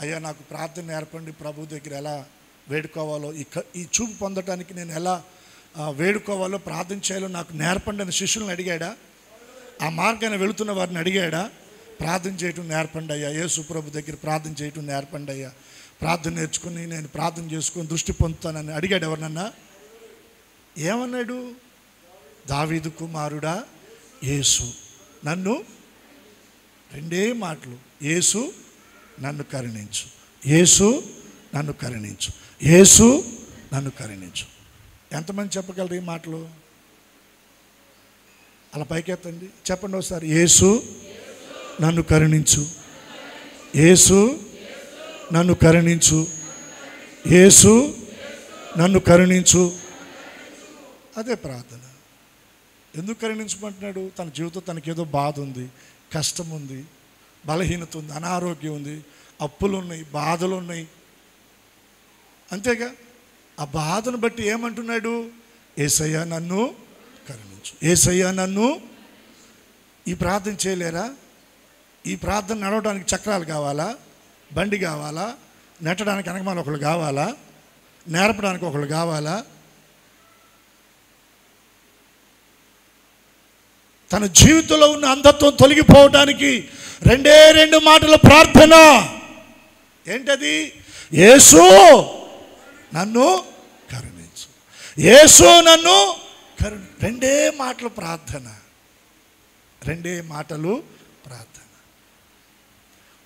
S2: అయ్యా నాకు ప్రార్థన నేర్పండి, ప్రభు దగ్గర ఎలా వేడుకోవాలో, ఈ చూపు పొందటానికి నేను ఎలా వేడుకోవాలో, ప్రార్థన చేయాలో నాకు నేర్పండి అని శిష్యులను అడిగాడా? ఆ మార్గాన్ని వెళుతున్న వారిని అడిగాడా? ప్రార్థన చేయటం నేర్పండి అయ్యా, యేసు ప్రభు దగ్గర ప్రార్థన చేయటం నేర్పండి అయ్యా, ప్రార్థన నేర్చుకుని నేను ప్రార్థన చేసుకొని దృష్టి పొందుతానని అడిగాడు ఎవరినన్నా? ఏమన్నాడు? దావీదు కుమారుడా యేసు నన్ను, 2 మాటలు, యేసు నన్ను కరుణించు, యేసు నన్ను కరుణించు, యేసు నన్ను కరుణించు. ఎంతమంది చెప్పగలరు ఈ మాటలు? అలా పైకెత్తండి, చెప్పండి ఒకసారి. యేసు నన్ను కరుణించు, యేసు నన్ను కరుణించు, యేసు నన్ను కరుణించు. అదే ప్రార్థన. ఎందుకు కరుణించమంటున్నాడు? తన జీవితం తనకేదో బాధ ఉంది, కష్టం ఉంది, బలహీనత ఉంది, అనారోగ్యం ఉంది, అప్పులు ఉన్నాయి, బాధలు ఉన్నాయి. అంతేగా. ఆ బాధను బట్టి ఏమంటున్నాడు? యేసయ్యా నన్ను కరుణించు, యేసయ్యా నన్ను. ఈ ప్రార్థన చేయలేరా? ఈ ప్రార్థన నడవడానికి చక్రాలు కావాలా? బండి కావాలా? నెట్టడానికి వెనకమాల ఒకళ్ళు కావాలా? నేర్పడానికి ఒకళ్ళు కావాలా? తన జీవితంలో ఉన్న అంధత్వం తొలగిపోవడానికి రెండు మాటల ప్రార్థన. ఏంటది? యేసు నన్ను కరుణించు, యేసు నన్ను రెండే మాటలు ప్రార్థన, రెండే మాటలు ప్రార్థన.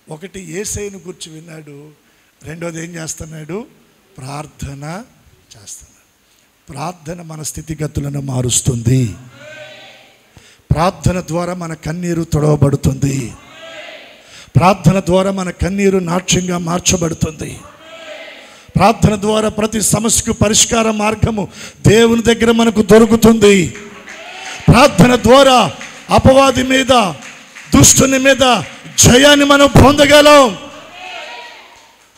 S2: ఒకటి యేసయ్యను గురించి విన్నాడు, రెండోది ఏం చేస్తున్నాడు? ప్రార్థన చేస్తున్నాడు. ప్రార్థన మన స్థితిగతులను మారుస్తుంది. ప్రార్థన ద్వారా మన కన్నీరు తొడవబడుతుంది. ప్రార్థన ద్వారా మన కన్నీరు నాట్యంగా మార్చబడుతుంది. ప్రార్థన ద్వారా ప్రతి సమస్యకు పరిష్కార మార్గము దేవుని దగ్గర మనకు దొరుకుతుంది. ప్రార్థన ద్వారా అపవాది మీద, దుష్టుని మీద జయాన్ని మనం పొందగలం.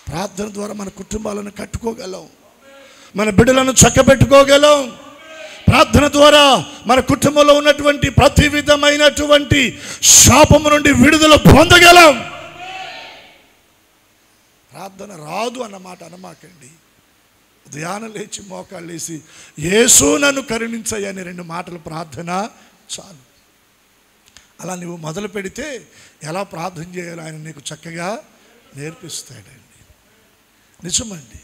S2: ప్రార్థన ద్వారా మన కుటుంబాలను కట్టుకోగలం, మన బిడ్డలను చక్కబెట్టుకోగలం. ప్రార్థన ద్వారా మన కుటుంబంలో ఉన్నటువంటి ప్రతి విధమైనటువంటి శాపము నుండి విడుదల పొందగలం. ప్రార్థన రాదు అన్నమాట అనమాకండి. ఉదయాన లేచి మోకాళ్ళు వేసి యేసు నన్ను కరుణించయ్య అని 2 మాటలు ప్రార్థన చాలు. అలా నువ్వు మొదలు పెడితే ఎలా ప్రార్థన చేయాలో ఆయన నీకు చక్కగా నేర్పిస్తాడండి. నిజమండి.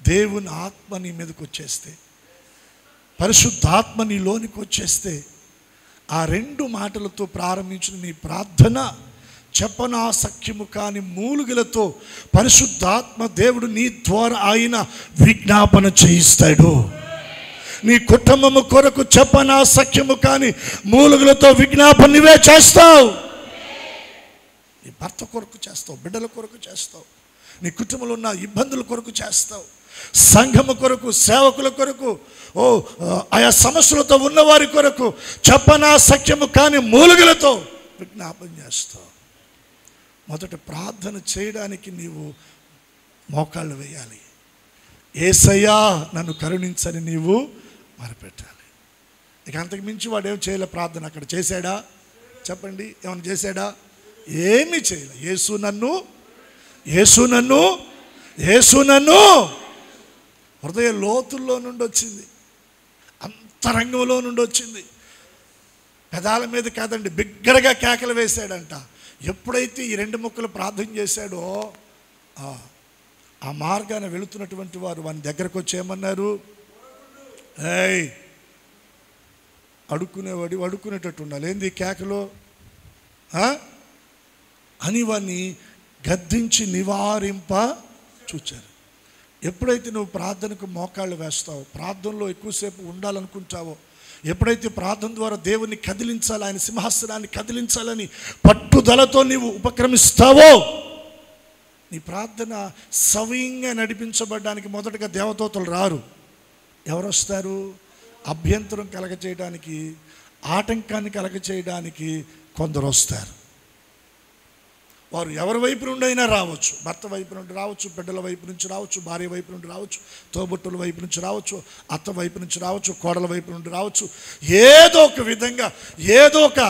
S2: దేవుని ఆత్మ నీ మీదకి వచ్చేస్తే, పరిశుద్ధాత్మ నీలోనికి వచ్చేస్తే, ఆ 2 మాటలతో ప్రారంభించిన నీ ప్రార్థన చెప్పనా సఖ్యము కాని మూలుగులతో పరిశుద్ధాత్మ దేవుడు నీ ద్వారా ఆయన విజ్ఞాపన చేయిస్తాడు. నీ కుటుంబము కొరకు చెప్పనా సఖ్యము కాని మూలుగులతో విజ్ఞాపన నువ్వే చేస్తావు. నీ భర్త కొరకు చేస్తావు, బిడ్డల కొరకు చేస్తావు, నీ కుటుంబంలో ఉన్న ఇబ్బందుల కొరకు చేస్తావు, సంఘము కొరకు, సేవకుల కొరకు, ఆయా సమస్యలతో ఉన్నవారి కొరకు చెప్పనా సఖ్యము కాని మూలుగులతో విజ్ఞాపన చేస్తావు. మొదట ప్రార్థన చేయడానికి నీవు మోకాళ్ళు వేయాలి. యేసయ్యా నన్ను కరుణించని నీవు మొరపెట్టాలి. ఇక అంతకు మించి వాడు ఏం చేయలే. ప్రార్థన అక్కడ చేశాడా? చెప్పండి, ఏమైనా చేశాడా? ఏమీ చేయలే. యేసు నన్ను, యేసు నన్ను, యేసు నన్ను. హృదయ లోతుల్లో నుండి వచ్చింది, అంతరంగంలో నుండి వచ్చింది. పెదాల మీద కాదండి, బిగ్గరగా కేకలు వేశాడంట. ఎప్పుడైతే ఈ 2 ముక్కలు ప్రార్థన చేశాడో ఆ మార్గాన వెళుతున్నటువంటి వారు వాని దగ్గరకు వచ్చి ఏమన్నారు? ఏయ్, అడుక్కునేవాడు అడుక్కునేటట్టు ఉండాలి, ఏంది కేకలు అని వాడిని గద్దించి నివారింప చూచారు. ఎప్పుడైతే నువ్వు ప్రార్థనకు మోకాళ్ళు వేస్తావో, ప్రార్థనలో ఎక్కువసేపు ఉండాలనుకుంటావో, ఎప్పుడైతే ప్రార్థన ద్వారా దేవుని కదిలించాలి, ఆయన సింహాసనాన్ని కదిలించాలని పట్టుదలతో నీవు ఉపక్రమిస్తావో, నీ ప్రార్థన సవ్యంగా నడిపించబడడానికి మొదటగా దేవదూతలు రారు. ఎవరు వస్తారు? అభ్యంతరం కలగచేయడానికి, ఆటంకాన్ని కలగచేయడానికి కొందరు వస్తారు. వారు ఎవరి వైపు నుండి అయినా రావచ్చు. భర్త వైపు నుండి రావచ్చు, బిడ్డల వైపు నుంచి రావచ్చు, భార్య వైపు నుండి రావచ్చు, తోబుట్టుల వైపు నుంచి రావచ్చు, అత్త వైపు నుంచి రావచ్చు, కోడల వైపు నుండి రావచ్చు. ఏదో ఒక విధంగా, ఏదో ఒక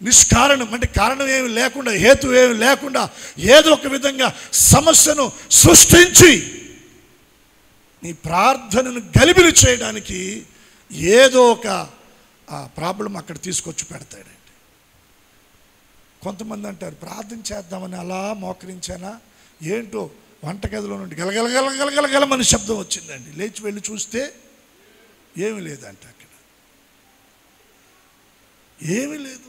S2: నిష్కారణం, అంటే కారణం ఏమి లేకుండా, హేతు ఏమి లేకుండా ఏదో ఒక విధంగా సమస్యను సృష్టించి నీ ప్రార్థనను గలిబిలి చేయడానికి ఏదో ఒక ప్రాబ్లం అక్కడ తీసుకొచ్చి పెడతాడండి. కొంతమంది అంటారు, ప్రార్థన చేద్దామని అలా మోకరించానా, ఏంటో వంటగదిలో నుండి గలగలగలగలగలగలమని శబ్దం వచ్చిందండి. లేచి వెళ్ళి చూస్తే ఏమీ లేదంట, అక్కడ ఏమీ లేదు.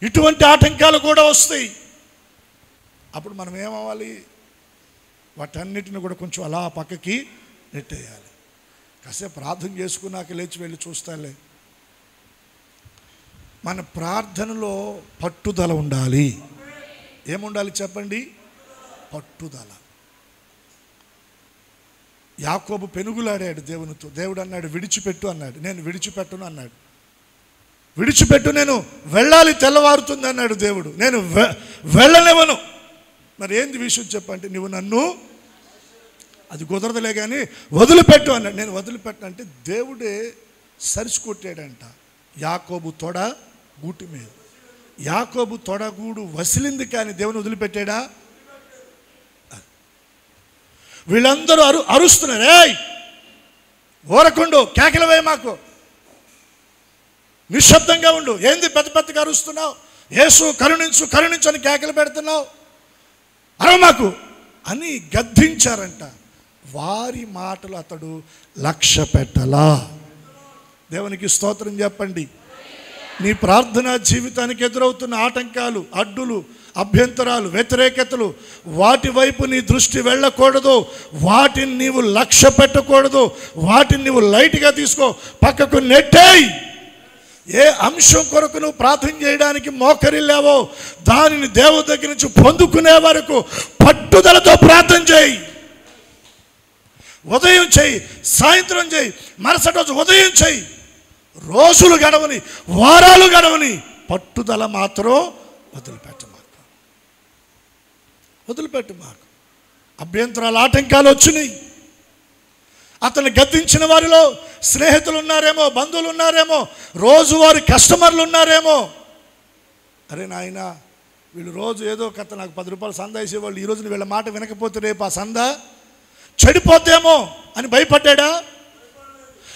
S2: ఇటువంటి ఆటంకాలు కూడా వస్తాయి. అప్పుడు మనం ఏమవ్వాలి? వాటన్నిటిని కూడా కొంచెం అలా పక్కకి నెట్టేయాలి. కాసేపు ప్రార్థన చేసుకున్నాక లేచి వెళ్ళి చూస్తాలే. మన ప్రార్థనలో పట్టుదల ఉండాలి. ఏముండాలి చెప్పండి? పట్టుదల. యాకోబు పెనుగులాడాడు దేవునితో. దేవుడు అన్నాడు విడిచిపెట్టు అన్నాడు. నేను విడిచిపెట్టును అన్నాడు. విడిచిపెట్టు, నేను వెళ్ళాలి, తెల్లవారుతుంది అన్నాడు దేవుడు. నేను వెళ్ళనివ్వను. మరి ఏంది విషయం చెప్పంటే, నువ్వు నన్ను, అది కుదరదులే కానీ వదిలిపెట్టు అన్నాడు. నేను వదిలిపెట్టు అంటే దేవుడే సరిచి కొట్టాడంట యాకోబు తొడ గూటి మీద. యాకోబు తొడగూడు వసిలింది కానీ దేవుని వదిలిపెట్టాడా? వీళ్ళందరూ అరుస్తున్నారు, ఏయ్ ఓరకుండు, కేకలు వేయ, మాకు నిశ్శబ్దంగా ఉండు, ఏంది పెద్ద పెద్దగా అరుస్తున్నావు, యేసు కరుణించు కరుణించు అని కేకలు పెడుతున్నావు, అరవ మాకు అని గద్దించారంట. వారి మాటలు అతడు లక్ష్య పెట్టలా. దేవునికి స్తోత్రం చెప్పండి. నీ ప్రార్థనా జీవితానికి ఎదురవుతున్న ఆటంకాలు, అడ్డులు, అభ్యంతరాలు, వ్యతిరేకతలు, వాటి వైపు నీ దృష్టి వెళ్ళకూడదు. వాటిని నీవు లక్ష్య పెట్టకూడదు. వాటిని నీవు లైట్గా తీసుకో, పక్కకు నెట్టేయి. ఏ అంశం కొరకు నువ్వు ప్రార్థన చేయడానికి మోకరిల్లావో దానిని దేవుని దగ్గర నుంచి పొందుకునే వరకు పట్టుదలతో ప్రార్థన చేయి. ఉదయం చేయి, సాయంత్రం చేయి, మరుసటి రోజు ఉదయం చేయి. రోజులు గడవని, వారాలు గడవని, పట్టుదల మాత్రం వదిలిపెట్టు మాకు. అభ్యంతరాలు, ఆటంకాలు వచ్చినాయి. అతను గద్దించిన వారిలో స్నేహితులు ఉన్నారేమో, బంధువులు ఉన్నారేమో, రోజువారి కస్టమర్లు ఉన్నారేమో. అరే నాయన, వీళ్ళు రోజు ఏదో కథ నాకు 10 రూపాయలు సంద వేసేవాళ్ళు, ఈరోజు వీళ్ళ మాట వినకపోతే రేపు ఆ సంద చెడిపోతేమో అని భయపడ్డా?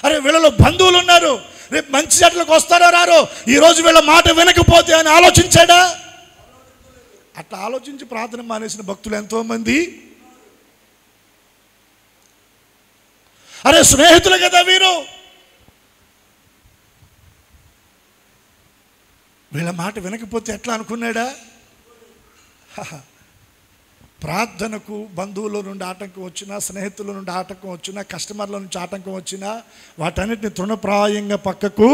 S2: అరే వీళ్ళలో బంధువులు ఉన్నారు, రేపు మంచి చెట్లకు వస్తారో రారో, ఈరోజు వీళ్ళ మాట వినకపోతే అని ఆలోచించాడా? అట్లా ఆలోచించి ప్రార్థన మానేసిన భక్తులు ఎంతోమంది. అరే స్నేహితులు కదా వీరు, వీళ్ళ మాట వినకపోతే ఎట్లా అనుకున్నాడా? ప్రార్థనకు బంధువుల నుండి ఆటంకం వచ్చినా, స్నేహితుల నుండి ఆటంకం వచ్చినా, కస్టమర్ల నుంచి ఆటంకం వచ్చినా వాటన్నిటిని తృణప్రాయంగా పక్కకు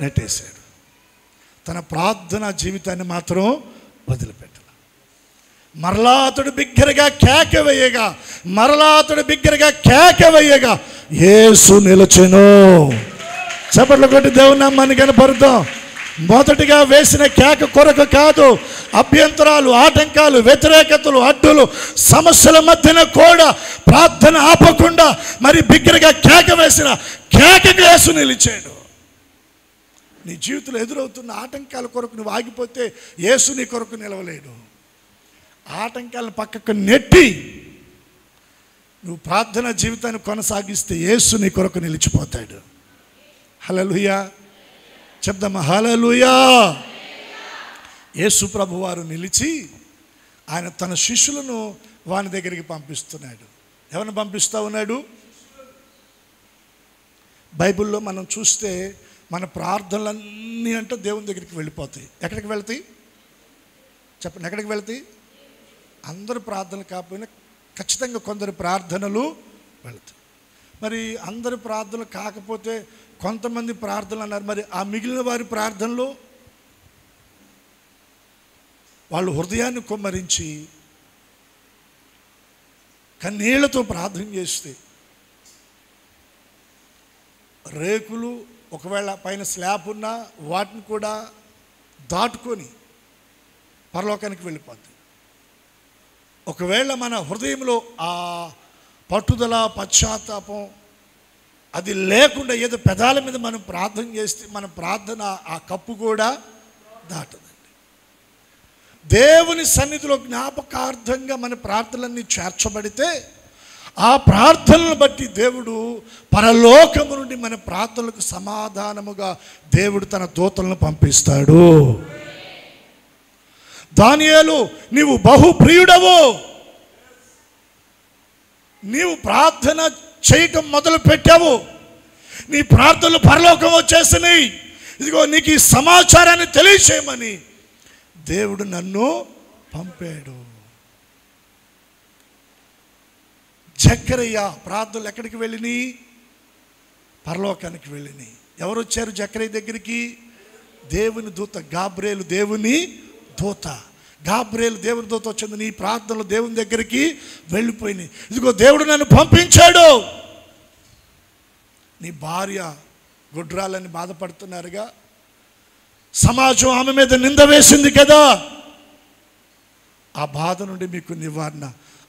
S2: నెట్టేశాడు. తన ప్రార్థనా జీవితాన్ని మాత్రం వదిలిపెట్టాడు. మరలా అతడు బిగ్గరగా కేక వేయగా యేసు నిలిచెను. చప్పట్లు కొట్టి దేవుని నామాన్ని కనపరుద్దాం. మొదటిగా వేసిన కేక కొరకు కాదు, అభ్యంతరాలు, ఆటంకాలు, వ్యతిరేకతలు, అడ్డులు, సమస్యల మధ్యన కూడా ప్రార్థన ఆపకుండా మరి బిగ్గరగా కేక వేసిన కేకకు యేసు నిలిచాడు. నీ జీవితంలో ఎదురవుతున్న ఆటంకాల కొరకు నువ్వు ఆగిపోతే యేసు నీ కొరకు నిలవలేడు. ఆటంకాలను పక్కకు నెట్టి నువ్వు ప్రార్థన జీవితాన్ని కొనసాగిస్తే యేసు నీ కొరకు నిలిచిపోతాడు. హల్లెలూయా చెప్దామా? హల్లెలూయా. యేసు ప్రభు వారు నిలిచి ఆయన తన శిష్యులను వాని దగ్గరికి పంపిస్తున్నాడు. ఎవరిని పంపిస్తూ ఉన్నాడు? బైబిల్లో మనం చూస్తే మన ప్రార్థనలన్నీ అంటే దేవుని దగ్గరికి వెళ్ళిపోతాయి. ఎక్కడికి వెళ్తాయి చెప్పండి? ఎక్కడికి వెళ్తాయి? అందరు ప్రార్థనలు కాకపోయినా ఖచ్చితంగా కొందరు ప్రార్థనలు వెళ్తాయి. మరి అందరు ప్రార్థనలు కాకపోతే కొంతమంది ప్రార్థనలు అన్నారు. మరి ఆ మిగిలిన వారి ప్రార్థనలు వాళ్ళు హృదయాన్ని కుమ్మరించి కన్నీళ్లతో ప్రార్థన చేస్తే రేకులు ఒకవేళ పైన స్లాబ్ ఉన్నా వాటిని కూడా దాటుకొని పరలోకానికి వెళ్ళిపోద్ది. ఒకవేళ మన హృదయంలో ఆ పట్టుదల, పశ్చాత్తాపం అది లేకుండా ఏదో పెదాల మీద మనం ప్రార్థన చేస్తే మన ప్రార్థన ఆ కప్పు కూడా దాటదండి. దేవుని సన్నిధిలో జ్ఞాపకార్థంగా మన ప్రార్థనలన్నీ చేర్చబడితే ఆ ప్రార్థనలను బట్టి దేవుడు పరలోకము నుండి మన ప్రార్థనలకు సమాధానముగా దేవుడు తన దూతలను పంపిస్తాడు. దానియేలు, నీవు బహుప్రియుడవు, నీవు ప్రార్థన చేయటం మొదలు పెట్టావు, నీ ప్రార్థనలు పరలోకం వచ్చేసినాయి, ఇదిగో నీకు ఈ సమాచారాన్ని తెలియచేయమని దేవుడు నన్ను పంపాడు. జక్కరయ్య ప్రార్థనలు ఎక్కడికి వెళ్ళినాయి? పరలోకానికి వెళ్ళినాయి. ఎవరు వచ్చారు జక్కరయ్య దగ్గరికి? దేవుని దూత గాబ్రియేలు దేవుని దూత. గాబ్రియేలు దేవుని దూత వచ్చింది. నీ ప్రార్థనలు దేవుని దగ్గరికి వెళ్ళిపోయినాయి. ఇదిగో దేవుడు నన్ను పంపించాడు. నీ భార్య గుడ్రాలని బాధపడుతున్నారుగా, సమాజం ఆమె మీద నింద వేసింది కదా, ఆ బాధ నుండి మీకు నివారణ.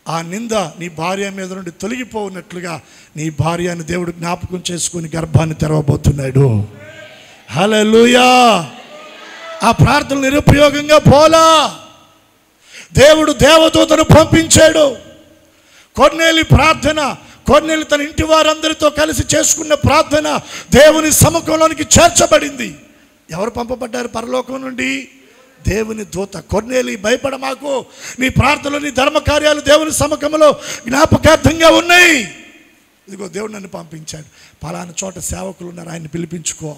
S2: ఆ నింద నీ భార్య మీద నుండి తొలగిపోనట్లుగా నీ భార్యను దేవుడు జ్ఞాపకం చేసుకుని గర్భాన్ని తెరవబోతున్నాడు. హల్లెలూయా. ఆ ప్రార్థన నిరుపయోగంగా పోలా. దేవుడు దేవదూతను పంపించాడు. కొర్నేలి ప్రార్థన, కొర్నేలి తన ఇంటి వారందరితో కలిసి చేసుకున్న ప్రార్థన దేవుని సముఖంలోనికి చేర్చబడింది. ఎవరు పంపబడ్డారు పరలోకం నుండి? దేవుని దూత. కొర్నేలి భయపడమాకు, నీ ప్రార్థనలు నీ ధర్మకార్యాలు దేవుని సముఖంలో జ్ఞాపకార్థంగా ఉన్నాయి. ఇదిగో దేవుడు నన్ను పంపించాడు. పలానా చోట సేవకులు ఉన్నారు, ఆయన్ని పిలిపించుకో,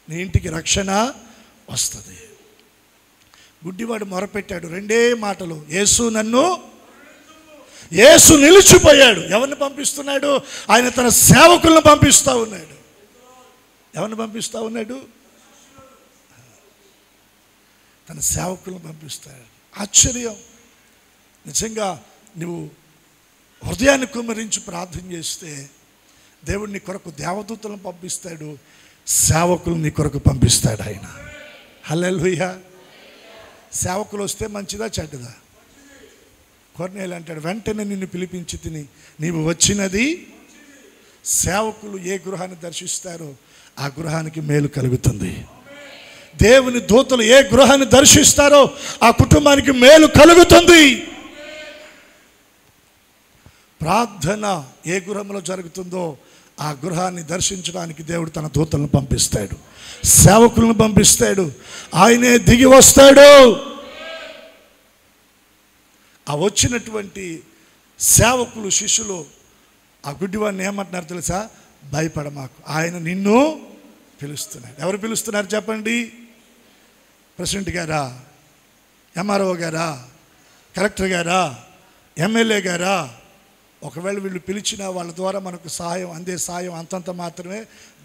S2: నీ ఇంటికి రక్షణ వస్తుంది. గుడ్డివాడు మొరపెట్టాడు, రెండే మాటలు, యేసు నిలిచిపోయాడు. ఎవరిని పంపిస్తున్నాడు? ఆయన తన సేవకులను పంపిస్తూ ఉన్నాడు. ఎవరిని పంపిస్తూ ఉన్నాడు? తన సేవకులను పంపిస్తాడు. ఆశ్చర్యం. నిజంగా నువ్వు హృదయాన్ని కుమ్మరించి ప్రార్థన చేస్తే దేవుడు నీ కొరకు దేవదూతలను పంపిస్తాడు, సేవకులు నీ కొరకు పంపిస్తాడు ఆయన. హల్లెలూయా. సేవకులు వస్తే మంచిదా చెడ్డదా? కొర్నేలి అంటాడు, వెంటనే నిన్ను పిలిపించి తిని నీవు వచ్చినది. సేవకులు ఏ గృహాన్ని దర్శిస్తారో ఆ గృహానికి మేలు కలుగుతుంది. దేవుని దూతలు ఏ గృహాన్ని దర్శిస్తారో ఆ కుటుంబానికి మేలు కలుగుతుంది. ప్రార్థన ఏ గృహంలో జరుగుతుందో ఆ గృహాన్ని దర్శించడానికి దేవుడు తన దూతలను పంపిస్తాడు, సేవకులను పంపిస్తాడు. ఆయనే దిగి వస్తాడు. ఆ వచ్చినటువంటి సేవకులు, శిష్యులు ఆ గుడ్డివాడిని ఏమంటున్నారు తెలుసా? భయపడమాకు, ఆయన నిన్ను పిలుస్తున్నాడు. ఎవరు పిలుస్తున్నారు చెప్పండి? ప్రెసిడెంట్ గారా, ఎంఆర్ఓ గారా, కలెక్టర్ గారా, ఎమ్మెల్యే గారా? ఒకవేళ వీళ్ళు పిలిచినా వాళ్ళ ద్వారా మనకు సహాయం అందే సాయం అంతంత మాత్రమే.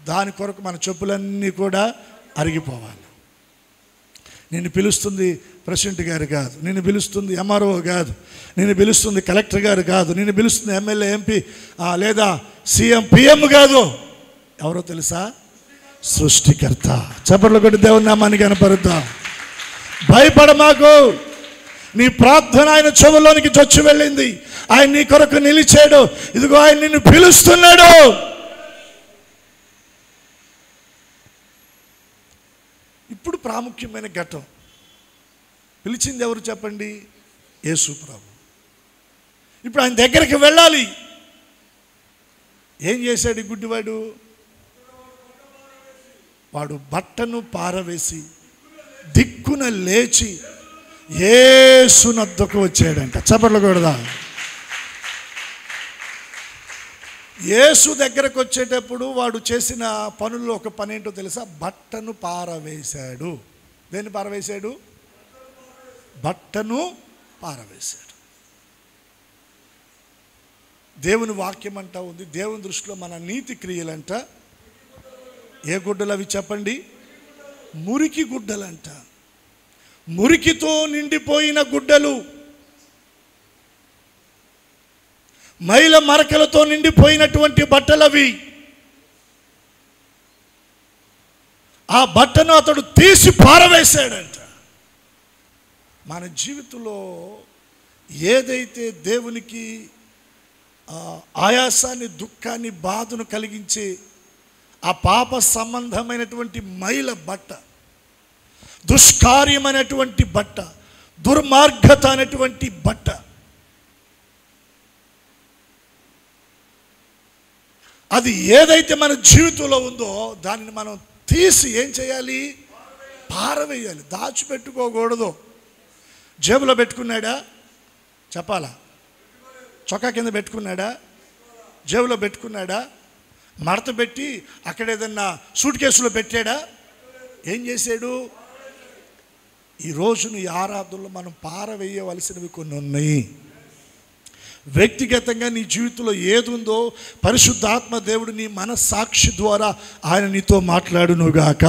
S2: దాని కొరకు మన చెప్పులన్నీ కూడా అరిగిపోవాలి. నిన్ను పిలుస్తుంది ప్రెసిడెంట్ గారు కాదు, నిన్ను పిలుస్తుంది ఎంఆర్ఓ కాదు, నిన్ను పిలుస్తుంది కలెక్టర్ గారు కాదు, నిన్ను పిలుస్తుంది ఎమ్మెల్యే, ఎంపీ లేదా సీఎం, పిఎం కాదు. ఎవరో తెలుసా? సృష్టికర్త. చప్పట్లు కొట్టి దేవుని నామాన్ని కనపరుద్దా. భయపడమాకు, నీ ప్రార్థన ఆయన చెవుల్లోనికి చొచ్చి వెళ్ళింది. ఆయన నీ కొరకు నిలిచాడు. ఇదిగో ఆయన నిన్ను పిలుస్తున్నాడు. ఇప్పుడు ప్రాముఖ్యమైన ఘట్టం. పిలిచింది ఎవరు చెప్పండి? యేసు ప్రభు. ఇప్పుడు ఆయన దగ్గరికి వెళ్ళాలి. ఏం చేశాడు ఈ గుడ్డివాడు? వాడు బట్టను పారవేసి దిక్కున లేచి యేసు నద్దకు వచ్చాడంట. చప్పట్లు కొడదా. యేసు దగ్గరకు వచ్చేటప్పుడు వాడు చేసిన పనుల్లో ఒక పని ఏంటో తెలుసా? బట్టను పారవేశాడు. దేన్ని పారవేశాడు? బట్టను పారవేశాడు. దేవుని వాక్యం అంటా ఉంది, దేవుని దృష్టిలో మన నీతి క్రియలంట ఏ గుడ్డలు అవి చెప్పండి? మురికి గుడ్డలంట. మురికితో నిండిపోయిన గుడ్డలు, మైల మరకలతో నిండిపోయినటువంటి బట్టలవి. ఆ బట్టను అతడు తీసి పారవేశాడంట. మన జీవితంలో ఏదైతే దేవునికి ఆయాసాన్ని, దుఃఖాన్ని, బాధను కలిగించే ఆ పాప సంబంధమైనటువంటి మైల బట్ట, దుష్కార్యమైనటువంటి బట్ట, దుర్మార్గత అనేటువంటి బట్ట, అది ఏదైతే మన జీవితంలో ఉందో దానిని మనం తీసి ఏం చేయాలి? పారవేయాలి. దాచిపెట్టుకోకూడదు. జేబులో పెట్టుకున్నాడా? చెప్పాలా? చొక్కా కింద పెట్టుకున్నాడా? జేబులో పెట్టుకున్నాడా? మడత పెట్టి అక్కడ ఏదన్నా సూట్ కేసులో పెట్టాడా? ఏం చేశాడు? ఈరోజు నీ ఆరాధనలో మనం పారవేయవలసినవి కొన్ని ఉన్నాయి. వ్యక్తిగతంగా నీ జీవితంలో ఏది ఉందో పరిశుద్ధాత్మ దేవుడు నీ మనస్సాక్షి ద్వారా ఆయన నీతో మాట్లాడునుగాక.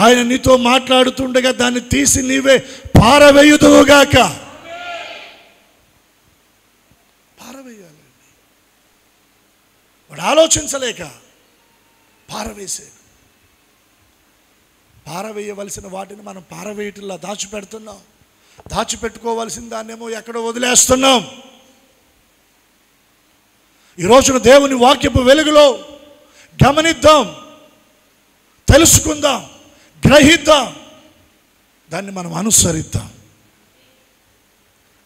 S1: ఆయన నీతో మాట్లాడుతుండగా దాన్ని తీసి నీవే పారవేయుదువుగాక. పారవేయాలండి. వాడు ఆలోచించలేక పారవేసాడు. పారవేయవలసిన వాటిని మనం పారవేయటంలా దాచిపెడుతున్నాం. దాచిపెట్టుకోవలసిన దాన్నేమో ఎక్కడో వదిలేస్తున్నాం. ఈ రోజున దేవుని వాక్యపు వెలుగులో గమనిద్దాం, తెలుసుకుందాం, గ్రహిద్దాం, దాన్ని మనం అనుసరిద్దాం.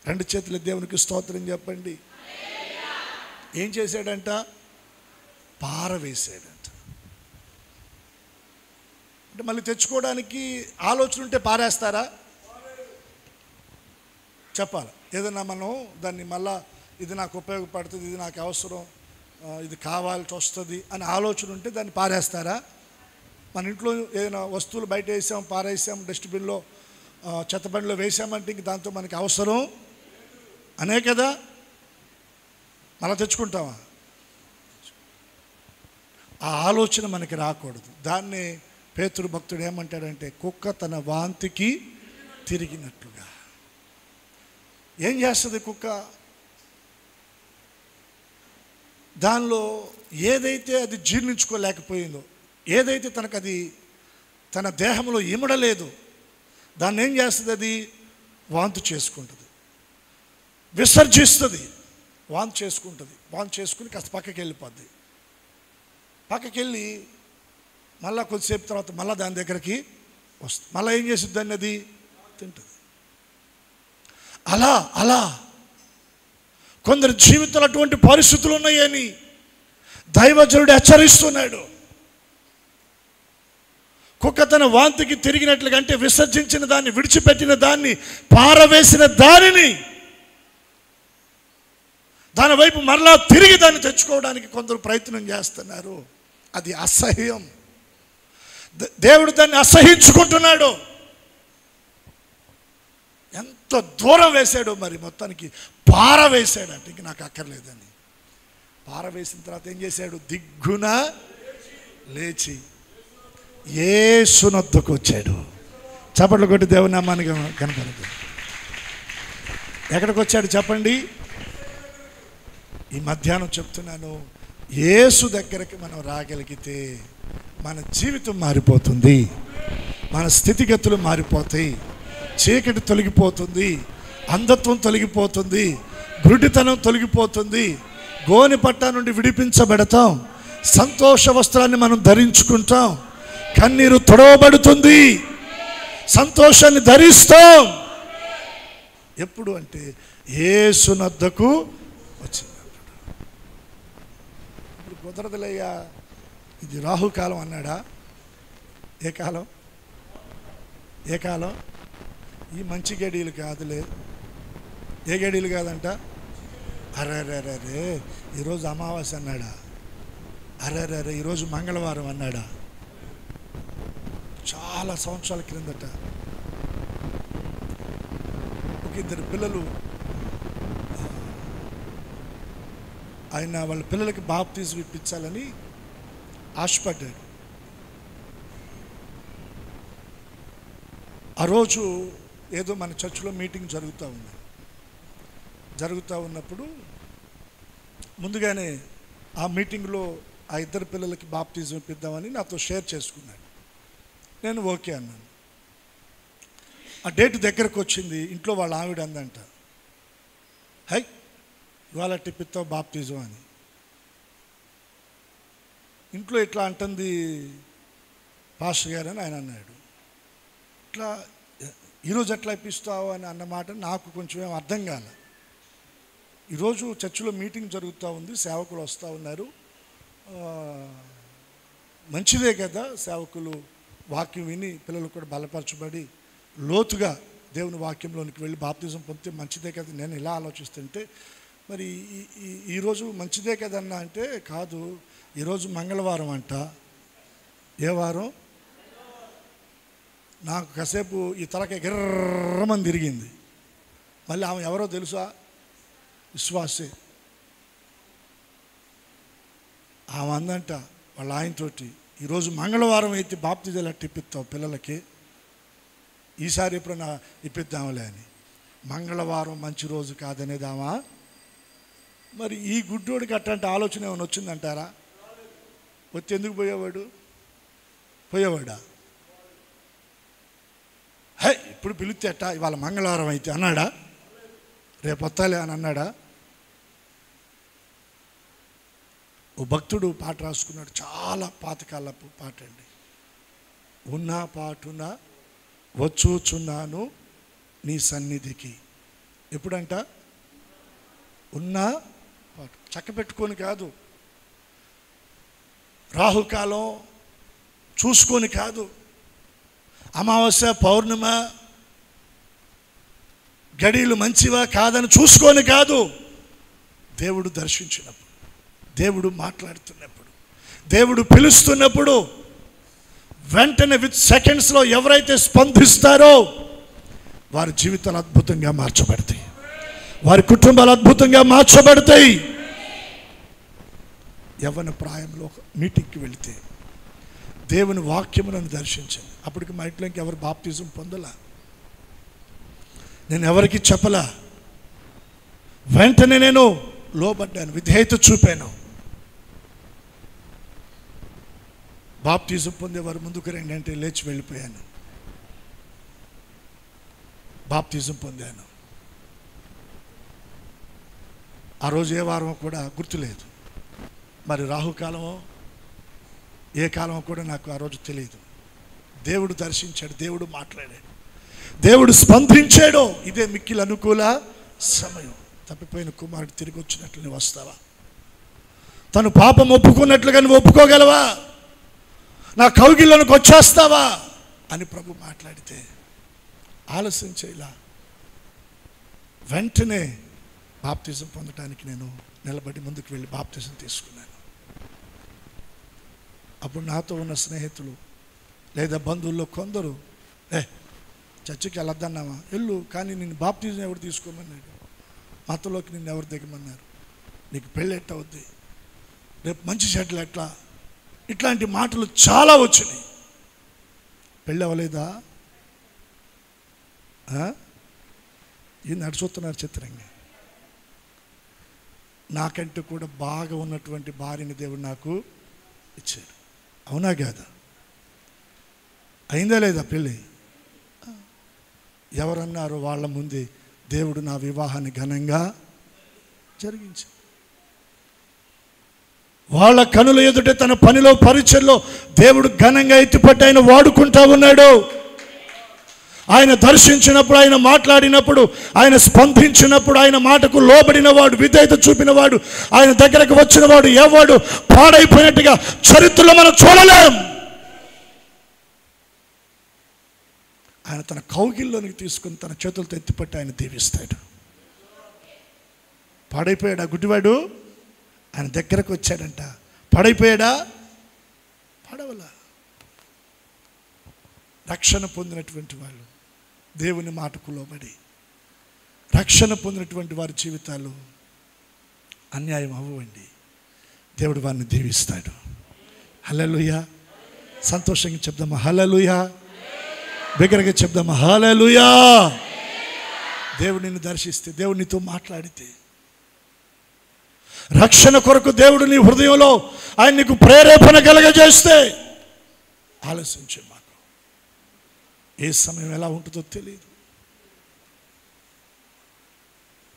S1: రెండు చేతుల దేవునికి స్తోత్రం చెప్పండి. ఏం చేశాడంట? పారవేశాడంట. అంటే మళ్ళీ తెచ్చుకోవడానికి ఆలోచన ఉంటే పారేస్తారా? చెప్పాలి. ఏదన్నా మనం దాన్ని మళ్ళా ఇది నాకు ఉపయోగపడుతుంది, ఇది నాకు అవసరం, ఇది కావాల్సి వస్తుంది అని ఆలోచన ఉంటే దాన్ని పారేస్తారా? మన ఇంట్లో ఏదైనా వస్తువులు బయట వేసాం, పారేసాం, డస్ట్బిన్లో చెత్తబండిలో వేసామంటే ఇంక దాంతో మనకి అవసరం అనే కదా, మళ్ళీ తెచ్చుకుంటామా? ఆ ఆలోచన మనకి రాకూడదు. దాన్ని పేతురు భక్తుడు ఏమంటాడంటే, కుక్క తన వాంతికి తిరిగినట్లుగా. ఏం చేస్తుంది కుక్క? దానిలో ఏదైతే అది జీర్ణించుకోలేకపోయిందో, ఏదైతే తనకు అది తన దేహంలో ఇమడలేదు, దాన్ని ఏం చేస్తుంది? అది వాంతి చేసుకుంటుంది, విసర్జిస్తుంది, వాంతి చేసుకుంటుంది. వాంతి చేసుకుని కాస్త పక్కకి వెళ్ళిపోద్ది. పక్కకి వెళ్ళి మళ్ళీ కొద్దిసేపు తర్వాత మళ్ళీ దాని దగ్గరికి వస్తుంది. మళ్ళీ ఏం చేస్తుంది? దాన్ని అది తింటుంది. అలా అలా కొందరు జీవితంలో అటువంటి పరిస్థితులు ఉన్నాయని దైవజనుడు హెచ్చరిస్తున్నాడు. కుక్క తన వాంతికి తిరిగినట్లుగా, అంటే విసర్జించిన దాన్ని, విడిచిపెట్టిన దాన్ని, పారవేసిన దానిని, దాని వైపు మరలా తిరిగి దాన్ని తెచ్చుకోవడానికి కొందరు ప్రయత్నం చేస్తున్నారు. అది అసహ్యం. దేవుడు దాన్ని అసహించుకుంటున్నాడు. ఎంత దూరం వేశాడో మరి, మొత్తానికి పారవేశాడంటే ఇంక నాకు అక్కర్లేదని. పారవేసిన తర్వాత ఏం చేశాడు? దిగ్గున లేచి యేసునొద్దకు వచ్చాడు. చప్పట్లు కొట్టి దేవుని నామానికి కనపడదు. ఎక్కడికి వచ్చాడు చెప్పండి? ఈ మధ్యాహ్నం చెప్తున్నాను, యేసు దగ్గరికి మనం రాగలిగితే మన జీవితం మారిపోతుంది, మన స్థితిగతులు మారిపోతాయి, చీకటి తొలగిపోతుంది, అంధత్వం తొలగిపోతుంది, గురుడితనం తొలగిపోతుంది, గోని పట్ట నుండి విడిపించబడతాం, సంతోష వస్త్రాన్ని మనం ధరించుకుంటాం, కన్నీరు తొడవబడుతుంది, సంతోషాన్ని ధరిస్తాం. ఎప్పుడు అంటే యేసునొద్దకు వచ్చినప్పుడు. ఇప్పుడు కుదరదులయ్యా, ఇది రాహుకాలం అన్నాడా? ఏ కాలం? ఏ కాలం? ఈ మంచి గడియలు కాదులే. ఏ గడియలు కాదంట? అరే ఈరోజు అమావాస్య అన్నాడా? అరే ఈరోజు మంగళవారం అన్నాడా? చాలా సంవత్సరాల క్రిందట ఒక ఇద్దరు పిల్లలు, ఆయన వాళ్ళ పిల్లలకి బాప్తిజం ఇప్పించాలని ఆశపడ్డాడు. ఆ రోజు ఏదో మన చర్చిలో మీటింగ్ జరుగుతూ ఉంది. జరుగుతూ ఉన్నప్పుడు ముందుగానే ఆ మీటింగ్లో ఆ ఇద్దరు పిల్లలకి బాప్తిజం ఇప్పిద్దామని నాతో షేర్ చేసుకున్నాడు. నేను ఓకే అన్నాను. ఆ డేట్ దగ్గరకు వచ్చింది. ఇంట్లో వాళ్ళ ఆవిడ అందంట, హై ఇవాళ టిప్పిస్తావు బాప్తిజం అని. ఇంట్లో ఇట్లా అంటుంది పాస్టర్ గారు అని ఆయన అన్నాడు. ఇట్లా ఈరోజు ఎట్లా ఇప్పిస్తావు అని అన్నమాట నాకు కొంచెం ఏం అర్థం కాల. ఈరోజు చర్చిలో మీటింగ్ జరుగుతూ ఉంది, సేవకులు వస్తూ ఉన్నారు, మంచిదే కదా, సేవకులు వాక్యం విని పిల్లలు కూడా బలపరచబడి లోతుగా దేవుని వాక్యంలోనికి వెళ్ళి బాప్తిజం పొందితే మంచిదే కదా. నేను ఇలా ఆలోచిస్తుంటే మరి ఈరోజు మంచిదే కదన్నా అంటే, కాదు ఈరోజు మంగళవారం అంట. ఏ వారం? నాకు కాసేపు ఈ తలకి గిర్రమని తిరిగింది. మళ్ళీ ఆమె ఎవరో తెలుసా? విశ్వాసే. ఆమె అందంట వాళ్ళ ఆయనతోటి, ఈరోజు మంగళవారం అయితే బాప్తిజాలు అట్టు ఇప్పిస్తావు పిల్లలకి, ఈసారి ఎప్పుడన్నా ఇప్పిద్దాంలే అని. మంగళవారం మంచి రోజు కాదనేదామా? మరి ఈ గుడ్డోడికి అట్లాంటి ఆలోచన ఏమైనా వచ్చిందంటారా? వచ్చి ఎందుకు పోయేవాడా? హే ఇప్పుడు పిలిస్తే అట్ట, ఇవాళ మంగళవారం అయితే అన్నాడా? రేపు వస్తాలే అని అన్నాడా? ఓ భక్తుడు పాట రాసుకున్నాడు, చాలా పాతకాలపు పాట అండి. ఉన్నా పాటున వచ్చుచున్నాను నీ సన్నిధికి. ఎప్పుడంట? ఉన్నా పాటు, చక్క పెట్టుకొని కాదు, రాహుకాలం చూసుకొని కాదు, అమావాస్య పౌర్ణమ గడియలు మంచివా కాదని చూసుకొని కాదు, దేవుడు దర్శించినప్పుడు, దేవుడు మాట్లాడుతున్నప్పుడు, దేవుడు పిలుస్తున్నప్పుడు వెంటనే విత్ సెకండ్స్లో ఎవరైతే స్పందిస్తారో వారి జీవితాలు అద్భుతంగా మార్చబడతాయి, వారి కుటుంబాలు అద్భుతంగా మార్చబడతాయి. యవ్వన ప్రాయంలో మీటింగ్కి వెళితే దేవుని వాక్యములను దర్శించాను. అప్పటికి మా ఇంట్లో ఇంకెవరు బాప్తిజం పొందలా, నేను ఎవరికి చెప్పలా. వెంటనే నేను లోబడ్డాను, విధేయత చూపాను. బాప్తిజం పొందేవారు ముందుకు రండి అంటే లేచి వెళ్ళిపోయాను, బాప్తిజం పొందాను. ఆ రోజు ఏ వారమో కూడా గుర్తులేదు, మరి రాహుకాలమో ఏ కాలమో కూడా నాకు ఆ రోజు తెలియదు. దేవుడు దర్శించాడు, దేవుడు మాట్లాడాడు, దేవుడు స్పందించాడు. ఇదే మిక్కిలి అనుకూల సమయం. తప్పిపోయిన కుమారుడు తిరిగి వచ్చినట్లు నువ్వు వస్తావా? తను పాపం ఒప్పుకున్నట్లుగా నువ్వు ఒప్పుకోగలవా? నా కౌగిల్లోనికి వచ్చేస్తావా అని ప్రభు మాట్లాడితే ఆలస్యం చేయలా. వెంటనే బాప్తిజం పొందడానికి నేను నిలబడి ముందుకు వెళ్ళి బాప్తిజం తీసుకున్నాను. అప్పుడు నాతో ఉన్న స్నేహితులు లేదా బంధువుల్లో కొందరు, చర్చికి వెళ్ళొద్దన్నావా? వెళ్ళు, కానీ నిన్ను బాప్తిజం ఎవరు తీసుకోమన్నాడు? మతలోకి నిన్ను ఎవరు దిగమన్నారు? నీకు పెళ్ళి ఎట్ట అవుద్ది? రేపు మంచి చెడ్డలు ఎట్లా? ఇట్లాంటి మాటలు చాలా వచ్చినాయి. పెళ్ళి అవ్వలేదా? ఈ నడుచుతున్నారు చిత్రంగా. నాకంటే కూడా బాగా ఉన్నటువంటి భార్యని దేవుడు నాకు ఇచ్చాడు. అవునా కాదా? అయిందా లేదా పెళ్ళి? ఎవరన్నారో వాళ్ళ ముందే దేవుడు నా వివాహాన్ని ఘనంగా జరిగించాడు. వాళ్ళ కనుల ఎదుటే తన పనిలో పరిచయలో దేవుడు ఘనంగా ఎత్తిపట్టి ఆయన వాడుకుంటా ఉన్నాడు. ఆయన దర్శించినప్పుడు, ఆయన మాట్లాడినప్పుడు, ఆయన స్పందించినప్పుడు, ఆయన మాటకు లోబడిన వాడు, విధేయత చూపిన వాడు, ఆయన దగ్గరకు వచ్చిన వాడు ఎవడు పాడైపోయినట్టుగా చరిత్రలో మనం చూడలేం. ఆయన తన కౌగిల్లోనికి తీసుకుని తన చేతులతో ఎత్తిపట్టి ఆయన దీవిస్తాడు. పాడైపోయాడా గుడ్డివాడు? ఆయన దగ్గరకు వచ్చాడంట. పాడైపోయాడా? పాడవలా. రక్షణ పొందినటువంటి వాళ్ళు దేవుని మాటకు లోబడి రక్షణ పొందినటువంటి వారి జీవితాలు అన్యాయం అవ్వండి. దేవుడు వారిని దీవిస్తాడు. హల్లెలూయా. సంతోషంగా చెప్దామా హల్లెలూయా? బిగ్గరగా చెప్దామా హల్లెలూయా? దేవుడు నిన్ను దర్శిస్తే, దేవుడు నీతో మాట్లాడితే, రక్షణ కొరకు దేవుడు నీ హృదయంలో ఆయన నీకు ప్రేరేపణ కలగజేస్తే ఆలోచించే మాకు. ఏ సమయం ఎలా ఉంటుందో తెలియదు.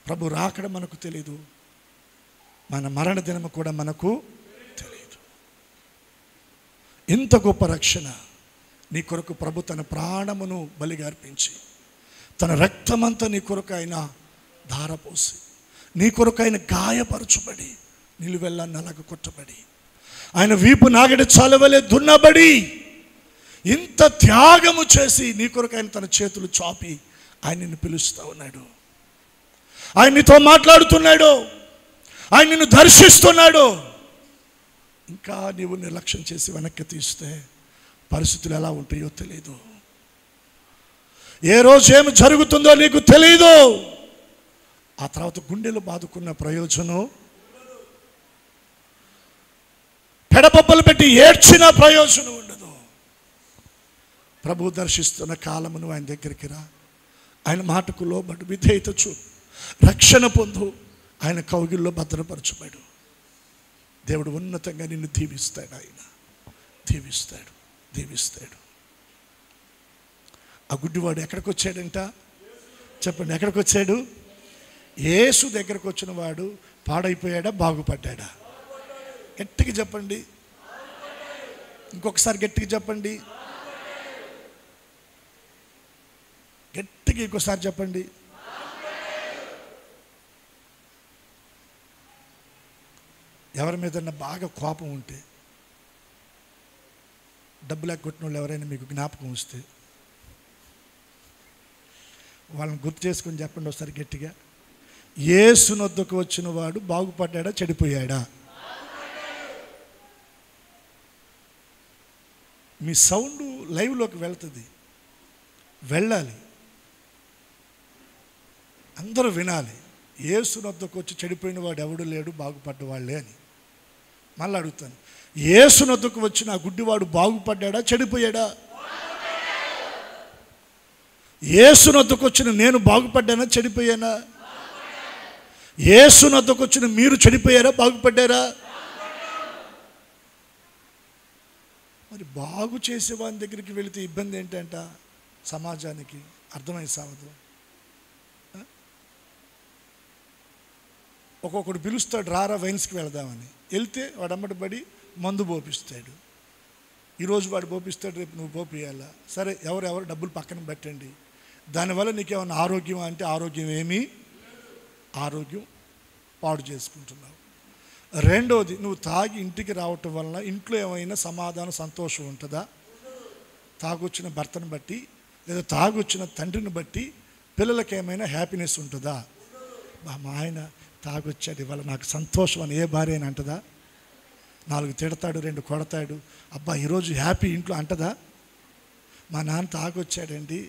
S1: ప్రభు రాకడ మనకు తెలియదు, మన మరణ దినము కూడా మనకు తెలియదు. ఇంత గొప్ప రక్షణ నీ కొరకు ప్రభు తన ప్రాణమును బలిగా అర్పించి తన రక్తమంతా నీ కొరకు ఆయన ధారపోసి నీ కొరకు ఆయన గాయపరచబడి నిలువెల్లా నలగ కొట్టబడి ఆయన వీపు నాగడి చాలవలే దున్నబడి ఇంత త్యాగము చేసి నీ కొరకు ఆయన తన చేతులు చాపి ఆయన నిన్ను పిలుస్తూ ఉన్నాడు. ఆయన నీతో మాట్లాడుతున్నాడు, ఆయన నిన్ను దర్శిస్తున్నాడు. ఇంకా నీవు నిర్లక్ష్యం చేసి వెనక్కి తీస్తే పరిస్థితులు ఎలా ఉంటాయో తెలియదు. ఏ రోజు ఏమి జరుగుతుందో నీకు తెలియదు. ఆ తర్వాత గుండెలు బాదుకున్న ప్రయోజనం పెడపప్పలు పెట్టి ఏడ్చిన ప్రయోజనం ఉండదు. ప్రభు దర్శిస్తున్న కాలమును ఆయన దగ్గరికి రా, ఆయన మాటకు లోబడు, విధేయత చూ, రక్షణ పొందు, ఆయన కౌగిల్లో భద్రపరచబడు. దేవుడు ఉన్నతంగా నిన్ను దీవిస్తాడు. ఆయన దీవిస్తాడు, దీవిస్తాడు. ఆ గుడ్డివాడు ఎక్కడికి వచ్చాడంట చెప్పండి? ఎక్కడికి వచ్చాడు? యేసు దగ్గరకు వచ్చిన వాడు పాడైపోయాడా, బాగుపడ్డాడా? గట్టిగా చెప్పండి, ఇంకొకసారి గట్టిగా చెప్పండి, గట్టిగా ఇంకోసారి చెప్పండి. ఎవరి మీదన్నా బాగా కోపం ఉంటే, డబ్బులు కొట్టిన వాళ్ళు ఎవరైనా మీకు జ్ఞాపకం వస్తే వాళ్ళని గుర్తు చేసుకొని చెప్పండి ఒకసారి గట్టిగా. యేసు వద్దకు వచ్చిన వాడు బాగుపడ్డాడా, చెడిపోయాడా? మీ సౌండ్ లైవ్లోకి వెళ్తుంది, వెళ్ళాలి, అందరూ వినాలి. యేసు వద్దకు వచ్చి చెడిపోయిన వాడు ఎవడు లేడు, బాగుపడ్డవాళ్ళే అని. మళ్ళీ అడుగుతాను, యేసు వద్దకు వచ్చిన ఆ గుడ్డివాడు బాగుపడ్డాడా, చెడిపోయాడా? యేసు వద్దకు వచ్చిన నేను బాగుపడ్డానా, చెడిపోయానా? యేసు వద్దకు వచ్చిన మీరు చెడిపోయారా, బాగుపడ్డారా? మరి బాగు చేసేవాని దగ్గరికి వెళితే ఇబ్బంది ఏంటంట సమాజానికి? అర్థమై సావదు. ఒక్కొక్కడు పిలుస్తాడు, రారా వైన్స్కి వెళదామని. వెళ్తే వాడు అమ్మటి పడి మందు పోపిస్తాడు. ఈరోజు వాడు పోపిస్తాడు, రేపు నువ్వు పోపియాలా? సరే, ఎవరెవరు డబ్బులు పక్కన పెట్టండి. దానివల్ల నీకేమన్నా ఆరోగ్యం అంటే ఆరోగ్యం ఏమీ, ఆరోగ్యం పాడు చేసుకుంటున్నావు. రెండోది, నువ్వు తాగి ఇంటికి రావటం వలన ఇంట్లో ఏమైనా సమాధానం, సంతోషం ఉంటుందా? తాగొచ్చిన భర్తను బట్టి లేదా తాగొచ్చిన తండ్రిని బట్టి పిల్లలకి ఏమైనా హ్యాపీనెస్ ఉంటుందా? మా ఆయన తాగొచ్చాడు ఇవాళ నాకు సంతోషం అని ఏ భార్య అయినా అంటదా? 4 తిడతాడు, 2 కొడతాడు, అబ్బా ఈరోజు హ్యాపీ ఇంట్లో అంటదా? మా నాన్న తాగొచ్చాడండి,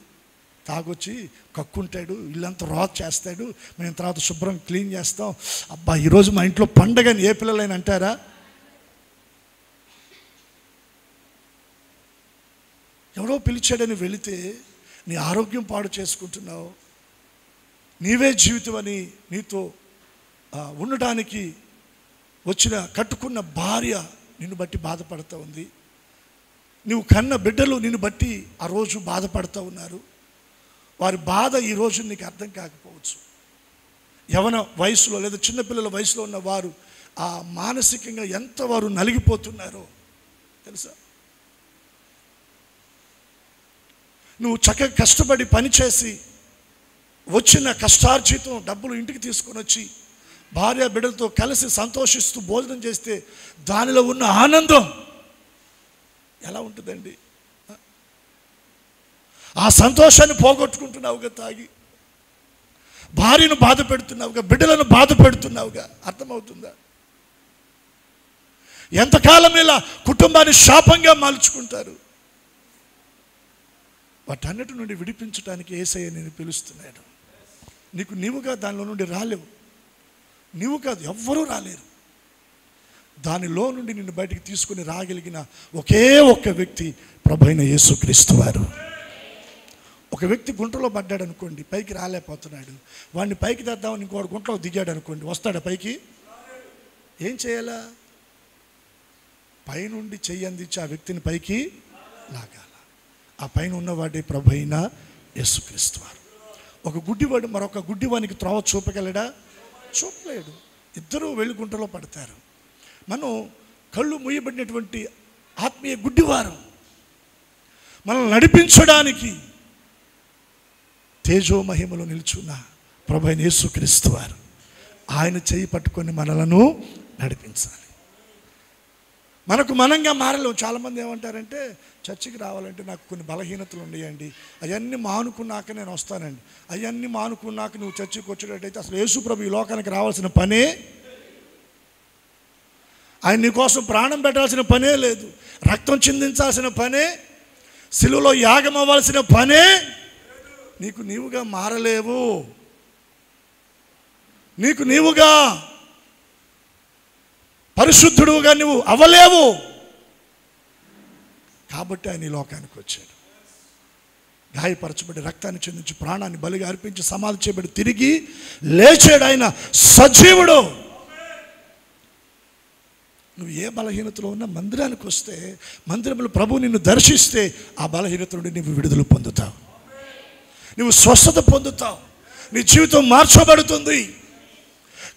S1: తాగొచ్చి కక్కుంటాడు, ఇల్లంతా రోత్ చేస్తాడు, మేము తర్వాత శుభ్రం క్లీన్ చేస్తాం, అబ్బా ఈరోజు మా ఇంట్లో పండగని ఏ పిల్లలైనా అంటారా? ఎవడో పిలిచాడని వెళితే నీ ఆరోగ్యం పాడు చేసుకుంటున్నావు. నీవే జీవితం అని నీతో ఉండడానికి వచ్చిన కట్టుకున్న భార్య నిన్ను బట్టి బాధపడుతూ ఉంది. నువ్వు కన్న బిడ్డలు నిన్ను బట్టి ఆ రోజు బాధపడుతూ ఉన్నారు. వారి బాధ ఈరోజు నీకు అర్థం కాకపోవచ్చు. యవన వయసులో లేదా చిన్నపిల్లల వయసులో ఉన్న వారు ఆ మానసికంగా ఎంత వారు నలిగిపోతున్నారో తెలుసా? నువ్వు చక్కగా కష్టపడి పనిచేసి వచ్చిన కష్టార్జితం డబ్బులు ఇంటికి తీసుకొని వచ్చి భార్య బిడ్డలతో కలిసి సంతోషిస్తూ భోజనం చేస్తే దానిలో ఉన్న ఆనందం ఎలా ఉంటుందండి? ఆ సంతోషాన్ని పోగొట్టుకుంటున్నావుగా తాగి, భార్యను బాధ పెడుతున్నావుగా, బిడ్డలను బాధ పెడుతున్నావుగా. అర్థమవుతుందా? ఎంతకాలం ఇలా కుటుంబాన్ని శాపంగా మార్చుకుంటారు? వాటన్నిటి నుండి విడిపించడానికి యేసయ్య నేను పిలుస్తున్నాడు. నీవుగా దానిలో నుండి రాలేవు, నీవు కాదు, ఎవ్వరూ రాలేరు. దానిలో నుండి నిన్ను బయటికి తీసుకుని రాగలిగిన ఒకే ఒక్క వ్యక్తి ప్రభువైన యేసుక్రీస్తు వారు. ఒక వ్యక్తి గుంటలో పడ్డాడు అనుకోండి, పైకి రాలేకపోతున్నాడు. వాడిని పైకి తెద్దామని ఇంకోటి గుంటలో దిగాడు అనుకోండి, వస్తాడా పైకి? ఏం చేయాలా? పైనుండి చెయ్యి అందించి ఆ వ్యక్తిని పైకి లాగాల. ఆ పైన ఉన్నవాడే ప్రభువైన యేసుక్రీస్తు వారు. ఒక గుడ్డివాడు మరొక గుడ్డివానికి త్రోవ చూపగలడా? చూపలేడు. ఇద్దరూ వెళ్ళి గుంటలో పడతారు. మనం కళ్ళు మూయబడినటువంటి ఆత్మీయ గుడ్డివారు. మనల్ని నడిపించడానికి తేజో మహిమలో నిల్చున్న ప్రభువైన యేసుక్రీస్తు వారు ఆయన చెయ్యి పట్టుకొని మనలను నడిపించాలి. మనకు మనంగా మారలేము. చాలామంది ఏమంటారంటే, చర్చికి రావాలంటే నాకు కొన్ని బలహీనతలు ఉన్నాయండి, అవన్నీ మానుకున్నాక నేను వస్తానండి. అవన్నీ మానుకున్నాక నువ్వు చర్చికి వచ్చేటట్టయితే అసలు యేసు ప్రభు ఈ లోకానికి రావాల్సిన పనే, ఆయన నీ కోసం ప్రాణం పెట్టాల్సిన పనే లేదు, రక్తం చిందించాల్సిన పనే, సిలువలో యాగం అవ్వాల్సిన పనే. నీవుగా మారలేవు. నీవుగా
S2: పరిశుద్ధుడుగా నువ్వు అవ్వలేవు. కాబట్టి ఆయన ఈ లోకానికి వచ్చాడు. గాయపరచబడి రక్తాన్ని చెందించి ప్రాణాన్ని బలిగా అర్పించి సమాధి చేయబడి తిరిగి లేచాడు. ఆయన సజీవుడు. నువ్వు ఏ బలహీనతలో ఉన్నా మందిరానికి వస్తే, మందిరంలో ప్రభు నిన్ను దర్శిస్తే ఆ బలహీనత నుండి నువ్వు విడుదల పొందుతావు, నువ్వు స్వస్థత పొందుతావు, నీ జీవితం మార్చబడుతుంది,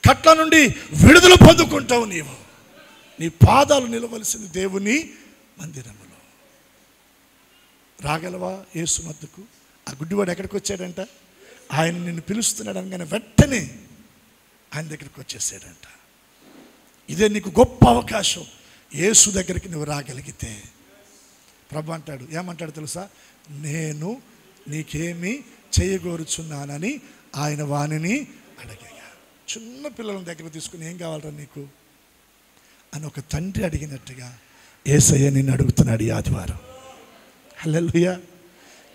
S2: కట్ల నుండి విడుదల పొందుకుంటావు. నీ పాదాలు నిలవలసింది దేవుని మందిరములో. రాగలవా యేసు వద్దకు? ఆ గుడ్డివాడు ఎక్కడికి వచ్చాడంట? ఆయన నిన్ను పిలుస్తున్నాడు అనగానే వెంటనే ఆయన దగ్గరికి వచ్చేసాడంట. ఇదే నీకు గొప్ప అవకాశం. యేసు దగ్గరికి నువ్వు రాగలిగితే ప్రభు అంటాడు, ఏమంటాడు తెలుసా? నేను నీకేమి చేయగోరుచున్నానని ఆయన వాణిని అడగగా. చిన్న పిల్లల దగ్గర తీసుకుని ఏం కావాలరా నీకు అని ఒక తండ్రి అడిగినట్టుగా యేసయ్య నిన్ను అడుగుతున్నాడు ఈ ఆదివారం. హల్లెలూయా.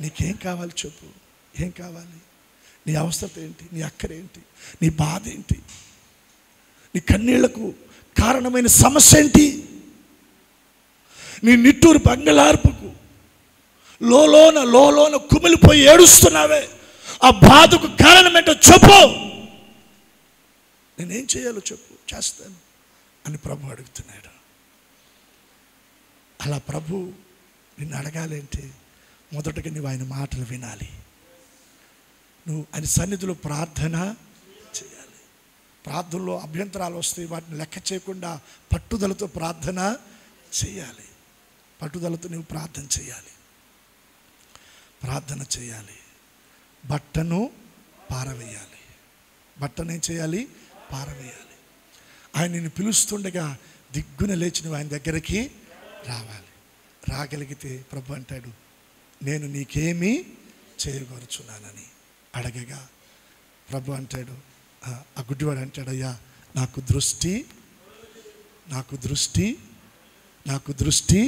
S2: నీకేం కావాలి చెప్పు. ఏం కావాలి? నీ అవసరం ఏంటి? నీ అక్కరేంటి? నీ బాధ ఏంటి? నీ కన్నీళ్లకు కారణమైన సమస్య ఏంటి? నీ నిట్టూరు పంగలార్పుకు లోలోన కుమిలిపోయి ఏడుస్తున్నావే, ఆ బాధకు కారణం ఏంటో చెప్పు. నేనేం చేయాలో చెప్పు, చేస్తాను అని ప్రభు అడుగుతున్నాడు. అలా ప్రభు నిన్ను అడగాలంటే మొదటగా నువ్వు ఆయన మాటలు వినాలి. నువ్వు ఆయన సన్నిధిలో ప్రార్థన చేయాలి. ప్రార్థనలో అభ్యంతరాలు వస్తాయి, వాటిని లెక్క చేయకుండా పట్టుదలతో ప్రార్థన చేయాలి. పట్టుదలతో నువ్వు ప్రార్థన చేయాలి. ప్రార్థన చేయాలి. బట్టను పారవేయాలి. బట్టను ఏం చేయాలి? పారవేయాలి. ఆయన నిన్ను పిలుస్తుండగా దిగ్గున లేచి నువ్వు ఆయన దగ్గరికి రావాలి. రాగలిగితే ప్రభు అంటాడు, నేను నీకేమీ చేయగోరుచున్నానని అడగగా ప్రభు అంటాడు, ఆ గుడ్డివాడు అంటాడు, అయ్యా నాకు దృష్టి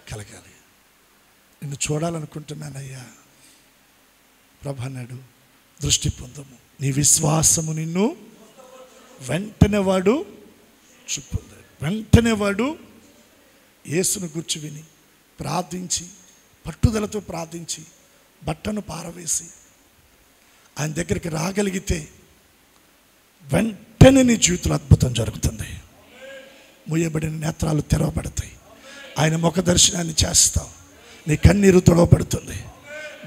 S2: కలగాలి, నిన్ను చూడాలనుకుంటున్నానయ్యా. ప్రభు అన్నాడు, దృష్టి పొందము, నీ విశ్వాసము నిన్ను. వెంటనే వాడు చూపొందాడు. వెంటనే వాడు యేసును గుర్చి విని ప్రార్థించి, పట్టుదలతో ప్రార్థించి, బట్టను పారవేసి ఆయన దగ్గరికి రాగలిగితే వెంటనే నీ జీవితంలో అద్భుతం జరుగుతుంది. మూయబడిన నేత్రాలు తెరవబడతాయి. ఆయన ముఖ దర్శనాన్ని చేస్తావు. నీ కన్నీరు తొడవబడుతుంది.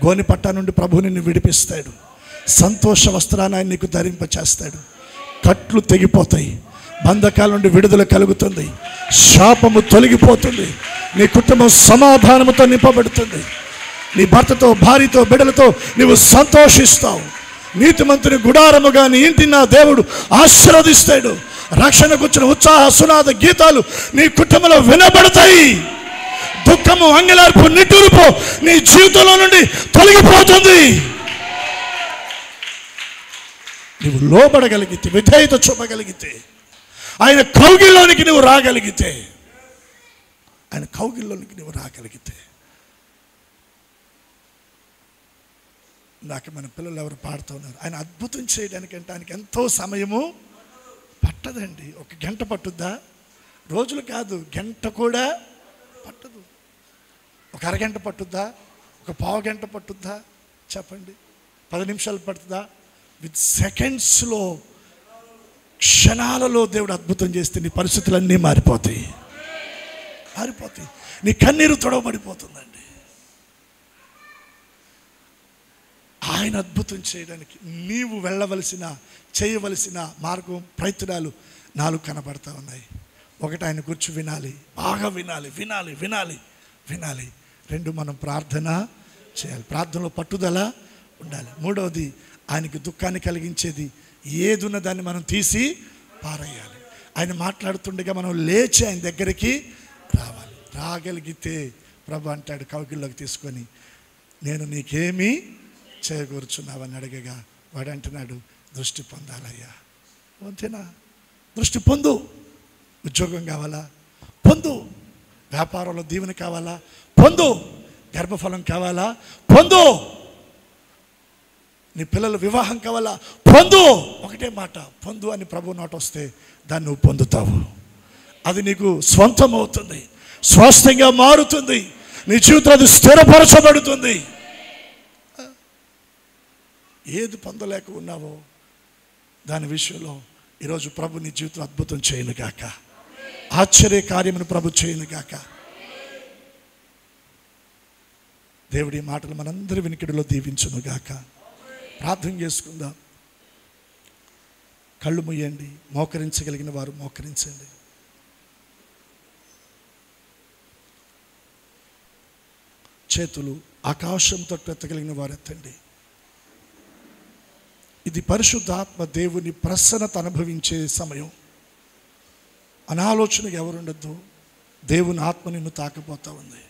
S2: గోని పట్టా నుండి ప్రభు నిన్ను విడిపిస్తాడు. సంతోష వస్త్రాన్ని ఆయన నీకు ధరింపచేస్తాడు. కట్లు తెగిపోతాయి. బంధకాల నుండి విడుదల కలుగుతుంది. శాపము తొలగిపోతుంది. నీ కుటుంబం సమాధానముతో నింపబడుతుంది. నీ భర్తతో, భార్యతో, బిడ్డలతో నీవు సంతోషిస్తావు. నీతిమంతుని గుడారముగా నీ ఇంటిని నా దేవుడు ఆశీర్వదిస్తాడు. రక్షణకు వచ్చిన ఉత్సాహ సునాద గీతాలు నీ కుటుంబంలో వినబడతాయి. దుఃఖము, అంగలార్పు, నిట్టూర్పు నీ జీవితంలో నుండి తొలగిపోతుంది. నీవు లోబడగలిగితే, విధేయత చూపగలిగితే, ఆయన కౌగిల్లోనికి నువ్వు రాగలిగితే, నాకు మన పిల్లలు ఎవరు పాడుతూ ఉన్నారు, ఆయన అద్భుతం చేయడానికంటే ఆయనకి ఎంతో సమయము పట్టదండి. ఒక గంట పట్టుద్దా? రోజులు కాదు, గంట కూడా పట్టదు. ఒక అరగంట పట్టుద్దా? ఒక పావు గంట పట్టుద్దా? చెప్పండి. 10 నిమిషాలు పడుతుందా? విత్ సెకండ్స్లో, క్షణాలలో దేవుడు అద్భుతం చేస్తే నీ పరిస్థితులన్నీ మారిపోతాయి. నీ కన్నీరు తొడవబడిపోతుందండి. ఆయన అద్భుతం చేయడానికి నీవు చేయవలసిన మార్గం, ప్రయత్నాలు 4 కనబడతా ఉన్నాయి. ఒకటి, ఆయన గురించి వినాలి, బాగా వినాలి. 2, మనం ప్రార్థన చేయాలి. ప్రార్థనలో పట్టుదల ఉండాలి. 3వది, ఆయనకి దుఃఖాన్ని కలిగించేది ఏదున్న దాన్ని మనం తీసి పారేయాలి. ఆయన మాట్లాడుతుండగా మనం లేచి ఆయన దగ్గరికి రావాలి. రాగలిగితే ప్రభు అంటాడు, కౌగిల్లోకి తీసుకొని, నేను నీకేమీ చేయగూర్చున్నావని అడగగా వాడు అంటున్నాడు, దృష్టి పొందాలయ్యా. అంతేనా? దృష్టి పొందు. ఉద్యోగం కావాలా? పొందు. వ్యాపారంలో దీవెన కావాలా? పొందు. గర్భఫలం కావాలా? పొందు. నీ పిల్లల వివాహం కావాలా? పొందు. ఒకటే మాట, పొందు అని ప్రభు నోట వస్తే దాన్ని నువ్వు పొందుతావు.
S1: అది నీకు స్వంతమవుతుంది, స్వాస్థ్యంగా మారుతుంది, నీ జీవితం అది స్థిరపరచబడుతుంది. ఏది పొందలేక ఉన్నావో దాని విషయంలో ఈరోజు ప్రభు నీ జీవితం అద్భుతం చేయను గాక, ఆశ్చర్య కార్యమును ప్రభు చేయను గాక. దేవుడి మాటలు మనందరి వినికిడిలో దీవించును గాక. ప్రార్థన చేసుకుందాం. కళ్ళు మూయండి. మోకరించగలిగిన వారు మోకరించండి. చేతులు ఆకాశం తట్టు ఎత్తగలిగిన వారు ఎత్తండి. ఇది పరిశుద్ధాత్మ దేవుని ప్రసన్నత అనుభవించే సమయం. అనాలోచనగా ఎవరుండద్దు. దేవుని ఆత్మ నిన్ను తాకపోతా ఉంది.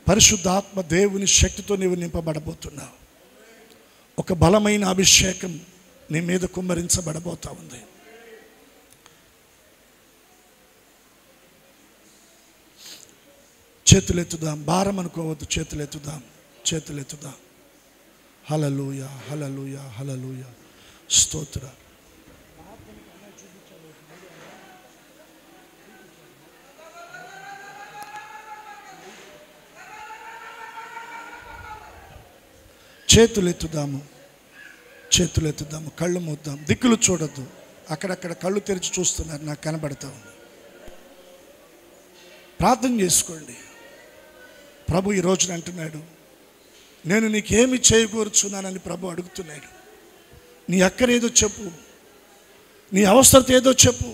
S1: పరిశుద్ధాత్మ దేవుని శక్తితో నీవు నింపబడబోతున్నావు. ఒక బలమైన అభిషేకం నీ మీద కుమ్మరించబడబోతా ఉంది. చేతులెత్తుదాం. భారం అనుకోవద్దు. చేతులెత్తుదాం, చేతులెత్తుదాం. హల్లెలూయా, హల్లెలూయా, హల్లెలూయా. స్తోత్ర. చేతులెత్తుదాము, చేతులెత్తుదాము. కళ్ళు మూద్దాం. దిక్కులు చూడొద్దు. అక్కడక్కడ కళ్ళు తెరిచి చూస్తున్నారు, నాకు కనబడతా ఉంది. ప్రార్థన చేసుకోండి. ప్రభు ఈ రోజున అంటున్నాడు, నేను నీకేమి చేయకూర్చున్నానని ప్రభు అడుగుతున్నాడు. నీ అక్కరేదో చెప్పు, నీ అవసరత ఏదో చెప్పు,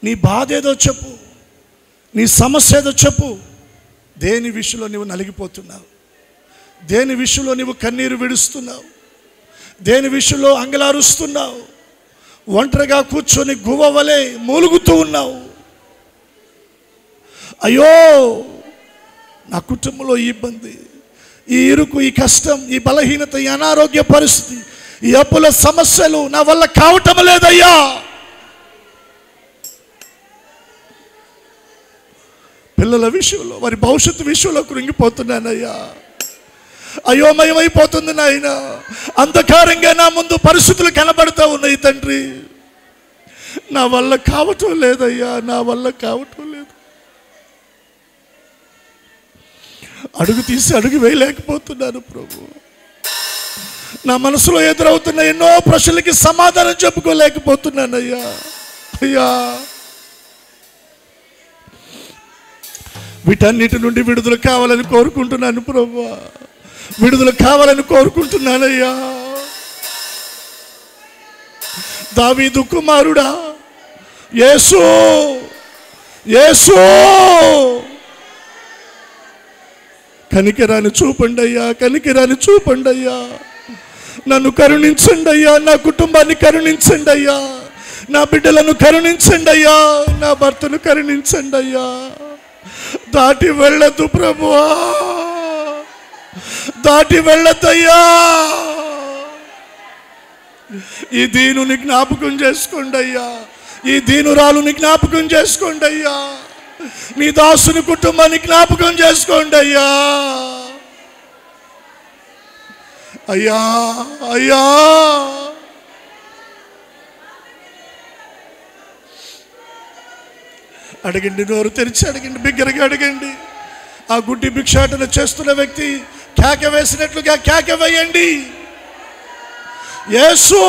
S1: నీ బాధ ఏదో చెప్పు, నీ సమస్య ఏదో చెప్పు. దేని విషయంలో నువ్వు నలిగిపోతున్నావు? దేని విషయంలో నువ్వు కన్నీరు విడుస్తున్నావు? దేని విషయంలో అంగలారుస్తున్నావు? ఒంటరిగా కూర్చొని గువ్వవలే మూలుగుతూ ఉన్నావు. అయ్యో, నా కుటుంబంలో ఈ ఇబ్బంది, ఈ ఇరుకు, ఈ కష్టం, ఈ బలహీనత, ఈ అనారోగ్య పరిస్థితి, ఈ అప్పుల సమస్యలు నా వల్ల కావటం లేదయ్యా. పిల్లల విషయంలో, వారి భవిష్యత్తు విషయంలో కృంగిపోతున్నానయ్యా. అయోమయమైపోతుంది నాయన. అంధకారంగా నా ముందు పరిస్థితులు కనబడతా ఉన్నాయి తండ్రి. నా వల్ల కావటం లేదయ్యా, నా వల్ల కావటం లేదు. అడుగు తీసి అడుగు వేయలేకపోతున్నాను ప్రభు. నా మనసులో ఎదురవుతున్న ఎన్నో ప్రశ్నలకి సమాధానం చెప్పుకోలేకపోతున్నానయ్యా. అయ్యా, వీటన్నిటి నుండి విడుదల కావాలని కోరుకుంటున్నాను ప్రభు. విడుదల కావాలని కోరుకుంటున్నానయ్యా. దావీదు కుమారుడా యేసు, యేసు, కనికరాన్ని చూపండి అయ్యా, కనికరాన్ని చూపండి అయ్యా. నన్ను కరుణించండి అయ్యా, నా కుటుంబాన్ని కరుణించండి అయ్యా, నా బిడ్డలను కరుణించండి అయ్యా, నా భర్తను కరుణించండి అయ్యా. దాటి వెళ్ళొద్దు ప్రభువా, దాటి వెళ్ళొద్దయ్యా. ఈ దీనుని జ్ఞాపకం చేసుకోండి అయ్యా, ఈ దీనురాలుని జ్ఞాపకం చేసుకోండి అయ్యా. నీ దాసుని కుటుంబాన్ని జ్ఞాపకం చేసుకోండి అయ్యా. అయ్యా, అయ్యా, అడగండి. నోరు తెరిచి అడగండి, బిగ్గరగా అడగండి. ఆ గుడ్డి భిక్షాటన చేస్తున్న వ్యక్తి కేక వేసినట్లుగా కేక వేయండి. యేసు,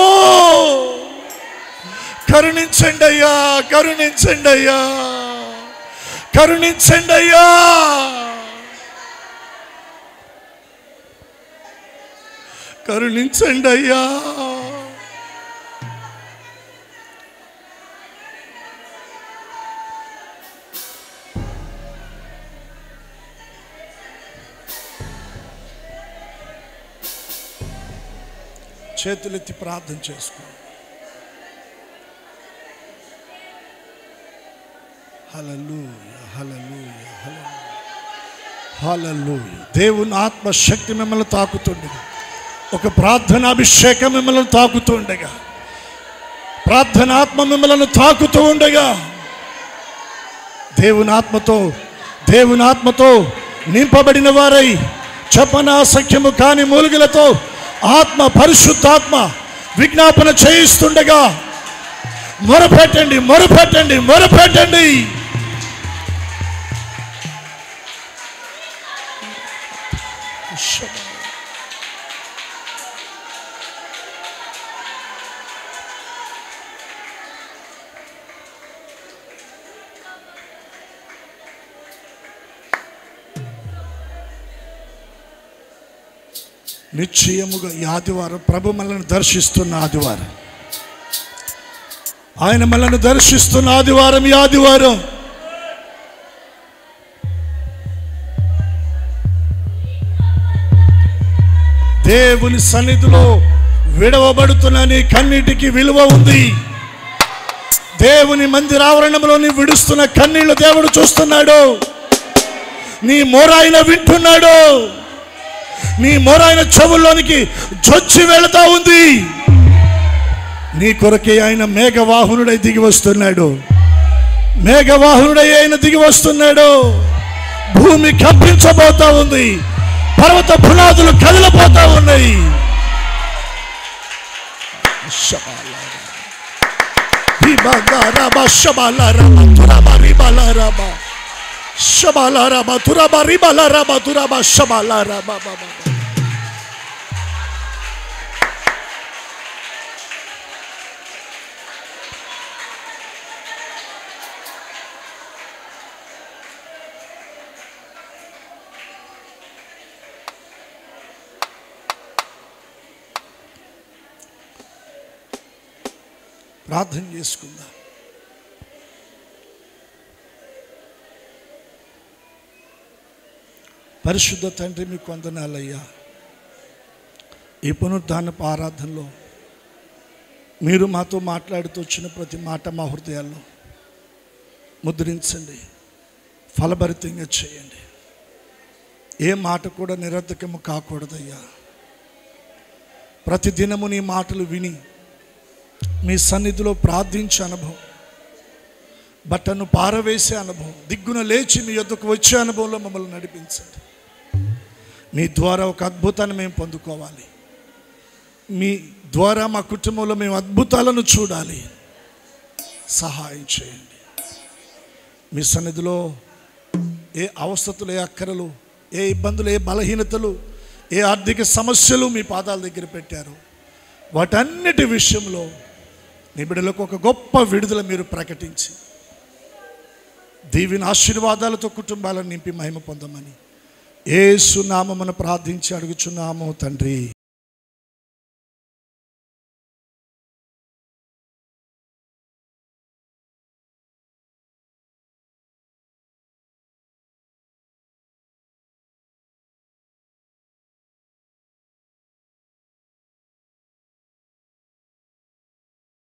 S1: కరుణించండి అయ్యా, కరుణించండి అయ్యా, కరుణించండి అయ్యా. కరుణించండి అయ్యా. చేతులెత్తి ప్రార్థన చేసుకో. హల్లెలూయా, హల్లెలూయా, హల్లెలూయా. దేవుని ఆత్మశక్తి మిమ్మల్ని తాకుతుండగా, ఒక ప్రార్థనాభిషేకం మిమ్మల్ని తాకుతుండగా, ప్రార్థనాత్మ మిమ్మల్ని తాకుతూ ఉండగా, దేవుని ఆత్మతో నింపబడిన వారై చెప్పనాసఖ్యము కాని మూలుగులతో ఆత్మ, పరిశుద్ధాత్మ విజ్ఞాపన చేయిస్తుండగా మొరపెట్టండి, మొరపెట్టండి, మొరపెట్టండి. నిశ్చయముగా ఈ ఆదివారం ప్రభు మనల్ని దర్శిస్తున్న ఆదివారం, ఆయన మనల్ని దర్శిస్తున్న ఆదివారం. ఈ ఆదివారం దేవుని సన్నిధిలో విడవబడుతున్న నీ కన్నీటికి విలువ ఉంది. దేవుని మందిర ఆవరణంలో నీ విడుస్తున్న కన్నీళ్లు దేవుడు చూస్తున్నాడు. నీ మొర ఆయన వింటున్నాడు. నీ మొర ఆయన చెవుల్లోనికి జొచ్చి వెళతా ఉంది. నీ కొరకే ఆయన మేఘవాహనుడై దిగి వస్తున్నాడు. మేఘవాహనుడై ఆయన దిగి వస్తున్నాడు. భూమి కంపించబోతా ఉంది. పర్వత పునాదులు కదిలిపోతా ఉన్నాయి. ప్రార్థన చేసుకుందాం. పరిశుద్ధ తండ్రి, మీకు వందనాలయ్యా. ఈ పునరుద్ధానపు ఆరాధనలో మీరు మాతో మాట్లాడుతూ వచ్చిన ప్రతి మాట మా హృదయాల్లో ముద్రించండి, ఫలభరితంగా చేయండి. ఏ మాట కూడా నిరర్ధకము కాకూడదయ్యా. ప్రతిదినము నీ మాటలు విని మీ సన్నిధిలో ప్రార్థించే అనుభవం, బట్టను పారవేసే అనుభవం, దిగ్గున లేచి మీ యొద్దకు వచ్చే అనుభవంలో మమ్మల్ని నడిపించండి. మీ ద్వారా ఒక అద్భుతాన్ని మేము పొందుకోవాలి. మీ ద్వారా మా కుటుంబంలో మేము అద్భుతాలను చూడాలి. సహాయం చేయండి. మీ సన్నిధిలో ఏ అవస్థతులు, ఏ అక్కరలు, ఏ ఇబ్బందులు, ఏ బలహీనతలు, ఏ ఆర్థిక సమస్యలు మీ పాదాల దగ్గర పెట్టారు, వాటన్నిటి విషయంలో నీ బిడ్డలకు ఒక గొప్ప విడుదల మీరు ప్రకటించి దీవెన ఆశీర్వాదాలతో కుటుంబాలను నింపి మహిమ పొందమని యేసు నామమున ప్రార్థించి అడుగుచున్నాము తండ్రి.